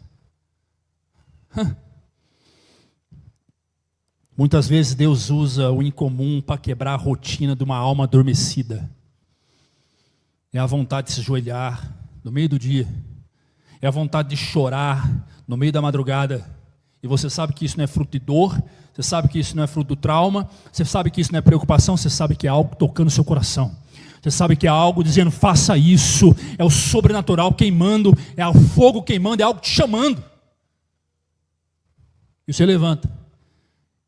Muitas vezes Deus usa o incomum para quebrar a rotina de uma alma adormecida. É a vontade de se ajoelhar no meio do dia. É a vontade de chorar no meio da madrugada. E você sabe que isso não é fruto de dor. Você sabe que isso não é fruto do trauma. Você sabe que isso não é preocupação. Você sabe que é algo tocando o seu coração. Você sabe que é algo dizendo, faça isso. É o sobrenatural queimando. É o fogo queimando. É algo te chamando. E você levanta.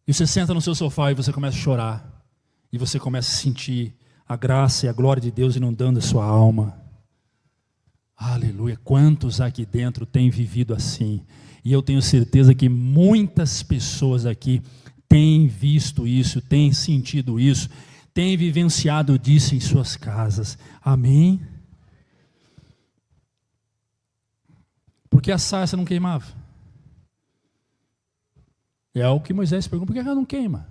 E você senta no seu sofá e você começa a chorar. E você começa a sentir a graça e a glória de Deus inundando a sua alma. Aleluia. Quantos aqui dentro têm vivido assim? E eu tenho certeza que muitas pessoas aqui têm visto isso, têm sentido isso, têm vivenciado disso em suas casas. Amém? Porque a sarça não queimava. É o que Moisés pergunta, por que ela não queima?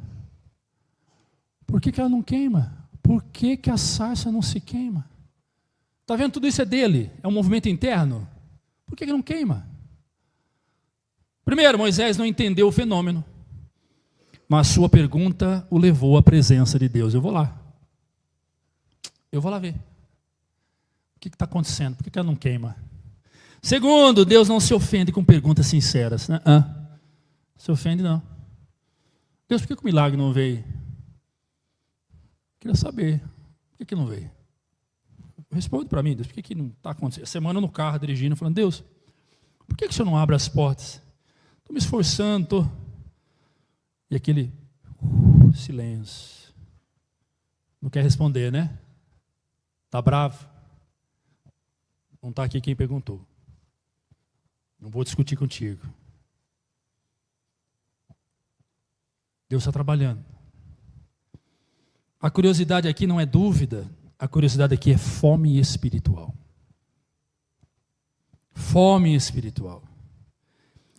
Por que ela não queima? Por que a sarça não se queima? Está vendo? Tudo isso é dele, é um movimento interno. Por que não queima? Primeiro, Moisés não entendeu o fenômeno, mas sua pergunta o levou à presença de Deus. Eu vou lá ver. O que está acontecendo? Por que ela não queima? Segundo, Deus não se ofende com perguntas sinceras, né? Se ofende não. Deus, por que o milagre não veio? Queria saber. Por que não veio? Responde para mim, Deus, por que não está acontecendo? Semana no carro, dirigindo, falando, Deus, por que o Senhor não abre as portas? Estou me esforçando, estou... E aquele silêncio. Não quer responder, né? Está bravo? Não está aqui quem perguntou. Não vou discutir contigo. Deus está trabalhando. A curiosidade aqui não é dúvida, a curiosidade aqui é fome espiritual. Fome espiritual.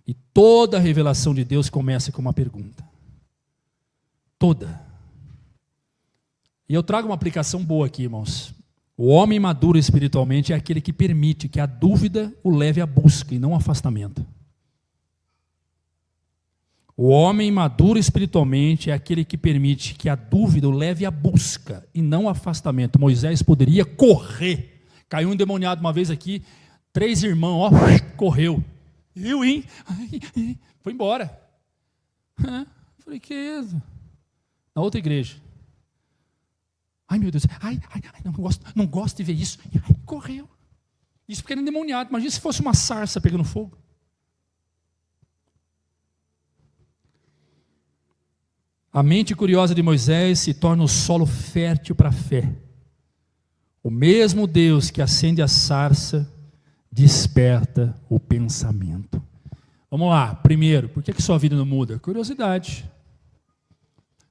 E toda a revelação de Deus começa com uma pergunta. Toda. E eu trago uma aplicação boa aqui, irmãos. O homem maduro espiritualmente é aquele que permite que a dúvida o leve à busca e não ao afastamento. O homem maduro espiritualmente é aquele que permite que a dúvida o leve à busca e não ao afastamento. Moisés poderia correr. Caiu um endemoniado uma vez aqui, 3 irmãos, correu. Eu, hein? Foi embora. Falei, que é isso? Na outra igreja. Ai, meu Deus, não gosto de ver isso. Ai, correu. Isso porque era endemoniado. Imagina se fosse uma sarça pegando fogo. A mente curiosa de Moisés se torna o solo fértil para a fé. O mesmo Deus que acende a sarça desperta o pensamento. Vamos lá. Primeiro, por que sua vida não muda? Curiosidade.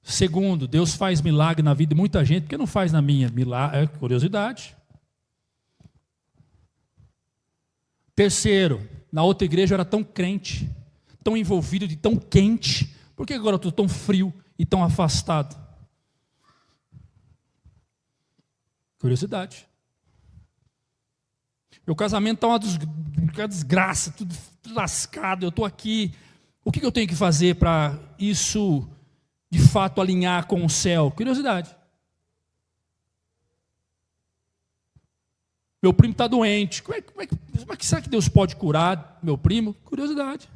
Segundo, Deus faz milagre na vida de muita gente, por que não faz na minha? Milagre, é curiosidade. Terceiro, na outra igreja eu era tão crente, tão envolvido, de tão quente, por que agora eu estou tão frio e tão afastado? Curiosidade. Meu casamento está uma desgraça, tudo lascado, eu estou aqui. O que eu tenho que fazer para isso, de fato, alinhar com o céu? Curiosidade. Meu primo está doente. Como é que será que Deus pode curar meu primo? Curiosidade.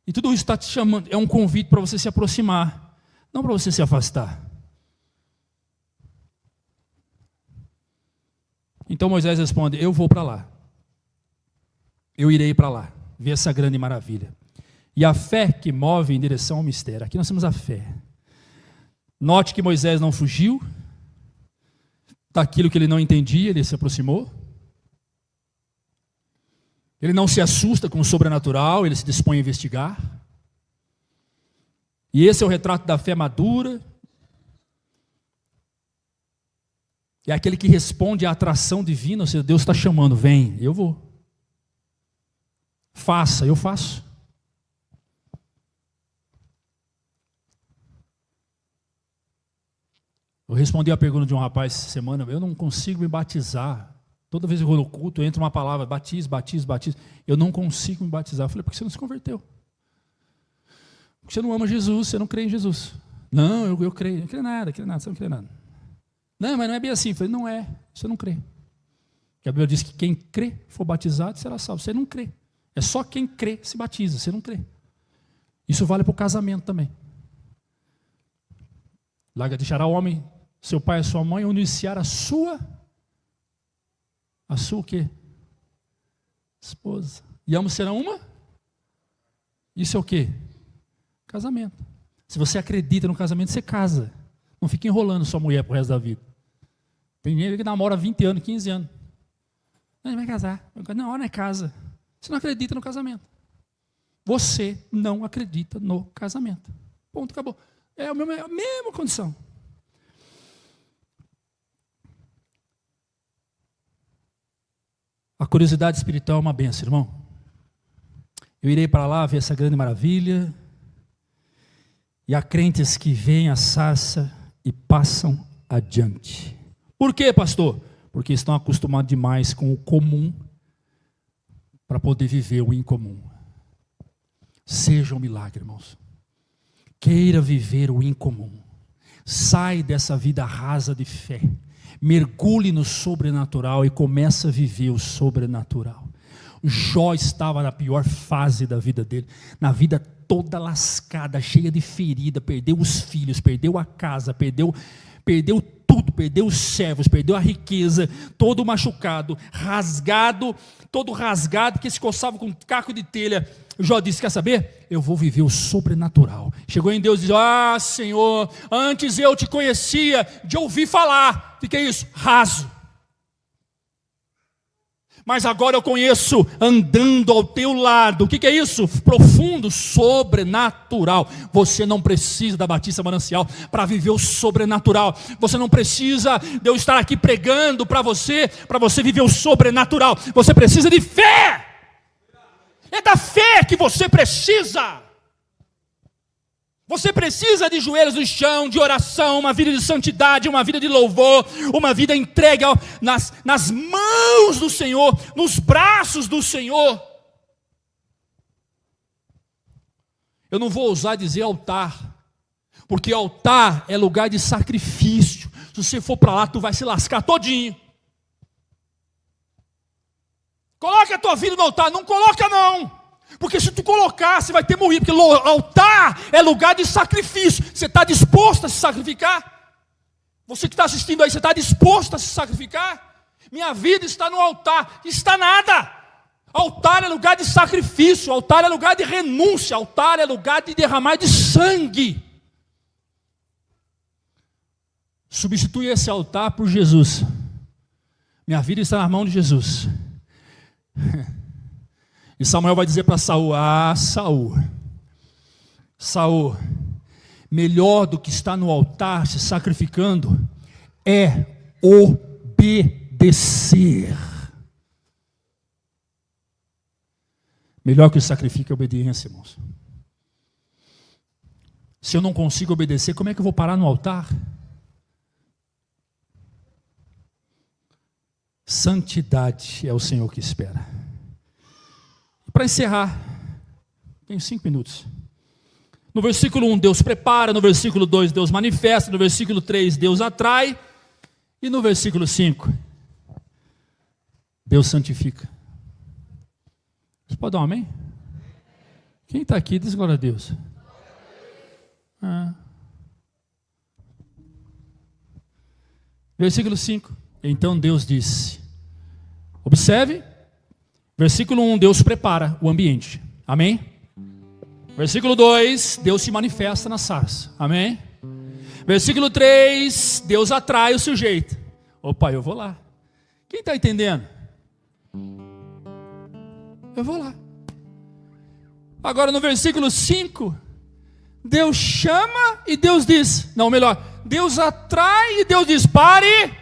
E tudo isso está te chamando, é um convite para você se aproximar, não para você se afastar. Então Moisés responde, eu vou para lá. Eu irei para lá, ver essa grande maravilha. E a fé que move em direção ao mistério. Aqui nós temos a fé. Note que Moisés não fugiu daquilo que ele não entendia, ele se aproximou. Ele não se assusta com o sobrenatural, ele se dispõe a investigar. E esse é o retrato da fé madura. É aquele que responde à atração divina, ou seja, Deus está chamando, vem, eu vou. Faça, eu faço. Eu respondi a pergunta de um rapaz essa semana, eu não consigo me batizar. Toda vez que eu vou no culto, entra uma palavra, batize. Eu não consigo me batizar. Eu falei, porque você não se converteu? Porque você não ama Jesus, você não crê em Jesus. Não, eu creio. Eu não creio nada, você não crê nada. Não, mas não é bem assim. Eu falei, não é, você não crê. Porque a Bíblia diz que quem crê, for batizado, será salvo. Você não crê. É só quem crê se batiza, você não crê. Isso vale para o casamento também. Larga, deixará o homem, seu pai e sua mãe, iniciar a sua o quê? Esposa. E ambos serão uma? Isso é o quê? Casamento. Se você acredita no casamento, você casa. Não fica enrolando sua mulher pro resto da vida. Tem gente que namora 20 anos, 15 anos. Não, vai casar. Não é casa. Você não acredita no casamento. Você não acredita no casamento. Ponto, acabou. É a mesma condição. A curiosidade espiritual é uma benção, irmão. Eu irei para lá ver essa grande maravilha. E há crentes que veem a sarça e passam adiante. Por quê, pastor? Porque estão acostumados demais com o comum para poder viver o incomum. Seja um milagre, irmãos. Queira viver o incomum. Sai dessa vida rasa de fé. Mergulhe no sobrenatural e comece a viver o sobrenatural. Jó estava na pior fase da vida dele, na vida toda lascada, cheia de ferida, perdeu os filhos, perdeu a casa, perdeu tudo, perdeu os servos, perdeu a riqueza, todo machucado, rasgado, todo rasgado, que se coçava com um caco de telha. Jó disse, quer saber? Eu vou viver o sobrenatural. Chegou em Deus e disse, Senhor, antes eu te conhecia de ouvir falar. O que é isso? Raso. Mas agora eu conheço andando ao teu lado. O que é isso? Profundo, sobrenatural. Você não precisa da Batista Manancial para viver o sobrenatural. Você não precisa de eu estar aqui pregando para você viver o sobrenatural. Você precisa de fé. É da fé que você precisa. Você precisa de joelhos no chão, de oração, uma vida de santidade, uma vida de louvor, uma vida entregue nas mãos do Senhor, nos braços do Senhor. Eu não vou ousar dizer altar, porque altar é lugar de sacrifício. Se você for para lá, tu vai se lascar todinho. Coloca a tua vida no altar, não coloca não. Porque se tu colocar, você vai ter morrido. Porque altar é lugar de sacrifício. Você está disposto a se sacrificar? Você que está assistindo aí, você está disposto a se sacrificar? Minha vida está no altar. Está nada. Altar é lugar de sacrifício. Altar é lugar de renúncia. Altar é lugar de derramar de sangue. Substitui esse altar por Jesus. Minha vida está na mão de Jesus. E Samuel vai dizer para Saul: Saul, melhor do que estar no altar se sacrificando é obedecer. Melhor que o sacrifício é a obediência, irmãos. Se eu não consigo obedecer, como é que eu vou parar no altar? Santidade é o Senhor que espera. Para encerrar, tenho 5 minutos. No versículo 1, Deus prepara. No versículo 2, Deus manifesta. No versículo 3, Deus atrai. E no versículo 5, Deus santifica. Você pode dar um amém? Quem está aqui, diz glória a Deus. Versículo 5. Então Deus disse. Observe. Versículo 1, Deus prepara o ambiente. Amém? Versículo 2, Deus se manifesta na sarça. Amém? Versículo 3, Deus atrai o sujeito. Opa, eu vou lá. Quem está entendendo? Eu vou lá. Agora no versículo 5, Deus chama e Deus diz. Não, melhor, Deus atrai e Deus diz: pare.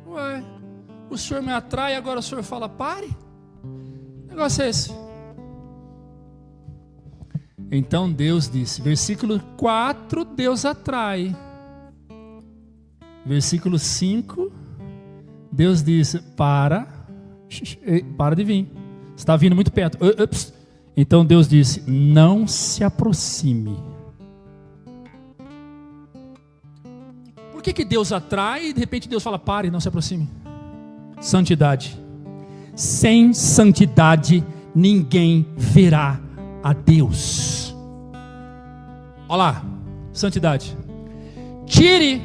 Ué, o Senhor me atrai, agora o Senhor fala: pare? Que negócio é esse? Então Deus disse, versículo 4, Deus atrai. Versículo 5, Deus disse: para de vir, você está vindo muito perto. Ups. Então Deus disse: não se aproxime. Por que Deus atrai e de repente Deus fala: pare, não se aproxime? Santidade. Sem santidade ninguém verá a Deus. Olha lá, santidade. Tire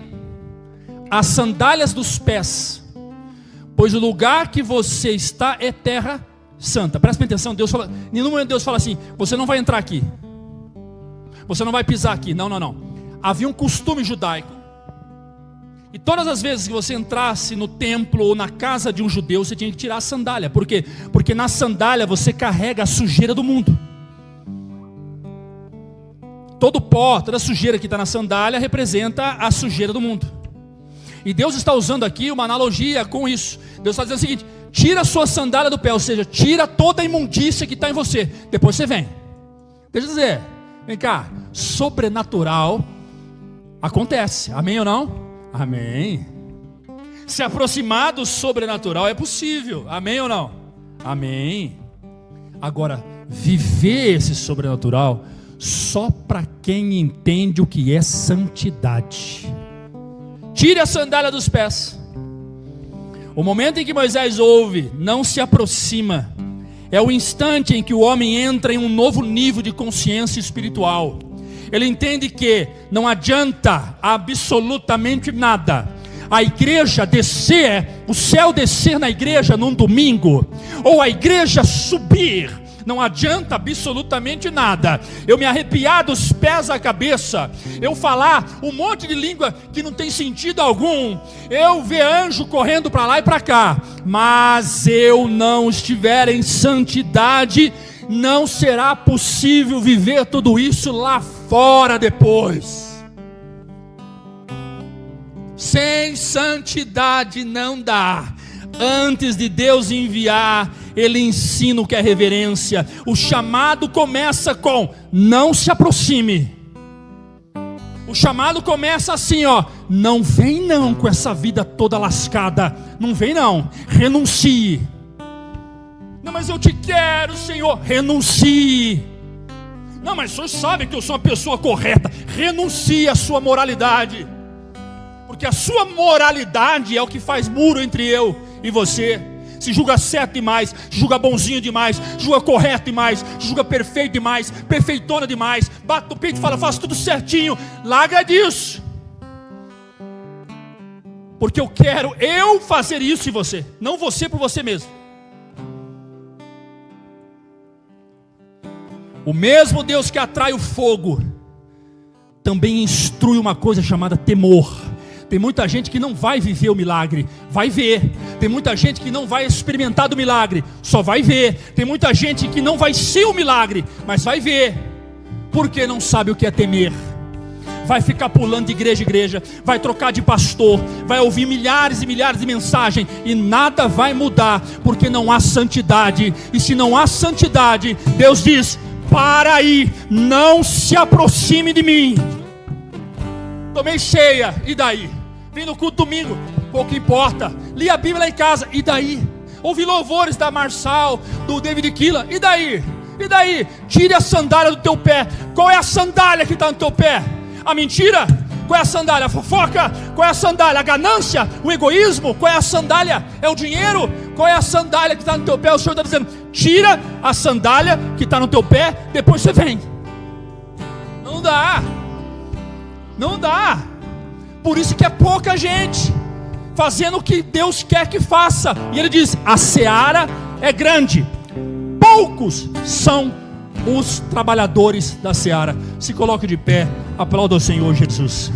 as sandálias dos pés, pois o lugar que você está é terra santa. Presta atenção, Deus fala, em nenhum momento Deus fala assim: você não vai entrar aqui, você não vai pisar aqui. Não. Havia um costume judaico. E todas as vezes que você entrasse no templo ou na casa de um judeu, você tinha que tirar a sandália. Por quê? Porque na sandália você carrega a sujeira do mundo. Todo pó, toda sujeira que está na sandália representa a sujeira do mundo. E Deus está usando aqui uma analogia com isso. Deus está dizendo o seguinte: tira a sua sandália do pé, ou seja, tira toda a imundícia que está em você. Depois você vem. Deixa eu dizer, vem cá, sobrenatural acontece, amém ou não? Amém. Se aproximar do sobrenatural é possível, amém ou não? Amém. Agora, viver esse sobrenatural só para quem entende o que é santidade. Tire a sandália dos pés. O momento em que Moisés ouve, não se aproxima, é o instante em que o homem entra em um novo nível de consciência espiritual. Ele entende que não adianta absolutamente nada a igreja descer, o céu descer na igreja num domingo, ou a igreja subir não adianta absolutamente nada. Eu me arrepiar dos pés à cabeça, eu falar um monte de língua que não tem sentido algum, eu ver anjo correndo para lá e para cá, mas eu não estiver em santidade, não será possível viver tudo isso lá fora depois. Sem santidade não dá. Antes de Deus enviar, Ele ensina o que é reverência. O chamado começa com: não se aproxime. O chamado começa assim, ó: não vem não com essa vida toda lascada. Não vem não, renuncie. Não, mas eu te quero, Senhor. Renuncie. Não, mas o Senhor sabe que eu sou uma pessoa correta. Renuncie à sua moralidade. Porque a sua moralidade é o que faz muro entre eu e você. Se julga certo demais, julga bonzinho demais, julga correto demais, julga perfeito demais, perfeitona demais, bate no peito e fala: faço tudo certinho. Larga disso. Porque eu quero fazer isso em você, não você por você mesmo. O mesmo Deus que atrai o fogo também instrui uma coisa chamada temor. Tem muita gente que não vai viver o milagre, vai ver. Tem muita gente que não vai experimentar do milagre, só vai ver. Tem muita gente que não vai ser o milagre, mas vai ver. Porque não sabe o que é temer. Vai ficar pulando de igreja em igreja, vai trocar de pastor, vai ouvir milhares e milhares de mensagens e nada vai mudar, porque não há santidade. E se não há santidade, Deus diz: para aí, não se aproxime de mim. Tomei ceia, e daí? Vim no culto domingo, pouco importa. Li a Bíblia lá em casa, e daí? Ouvi louvores da Marçal, do David Keelan, e daí? E daí? Tire a sandália do teu pé. Qual é a sandália que está no teu pé? A mentira? Qual é a sandália? A fofoca? Qual é a sandália? A ganância? O egoísmo? Qual é a sandália? É o dinheiro? Qual é a sandália que está no teu pé? O Senhor está dizendo: tira a sandália que está no teu pé, depois você vem. Não dá. Não dá. Por isso que é pouca gente fazendo o que Deus quer que faça. E Ele diz: a seara é grande, poucos são os trabalhadores da seara. Se coloque de pé, aplauda o Senhor Jesus.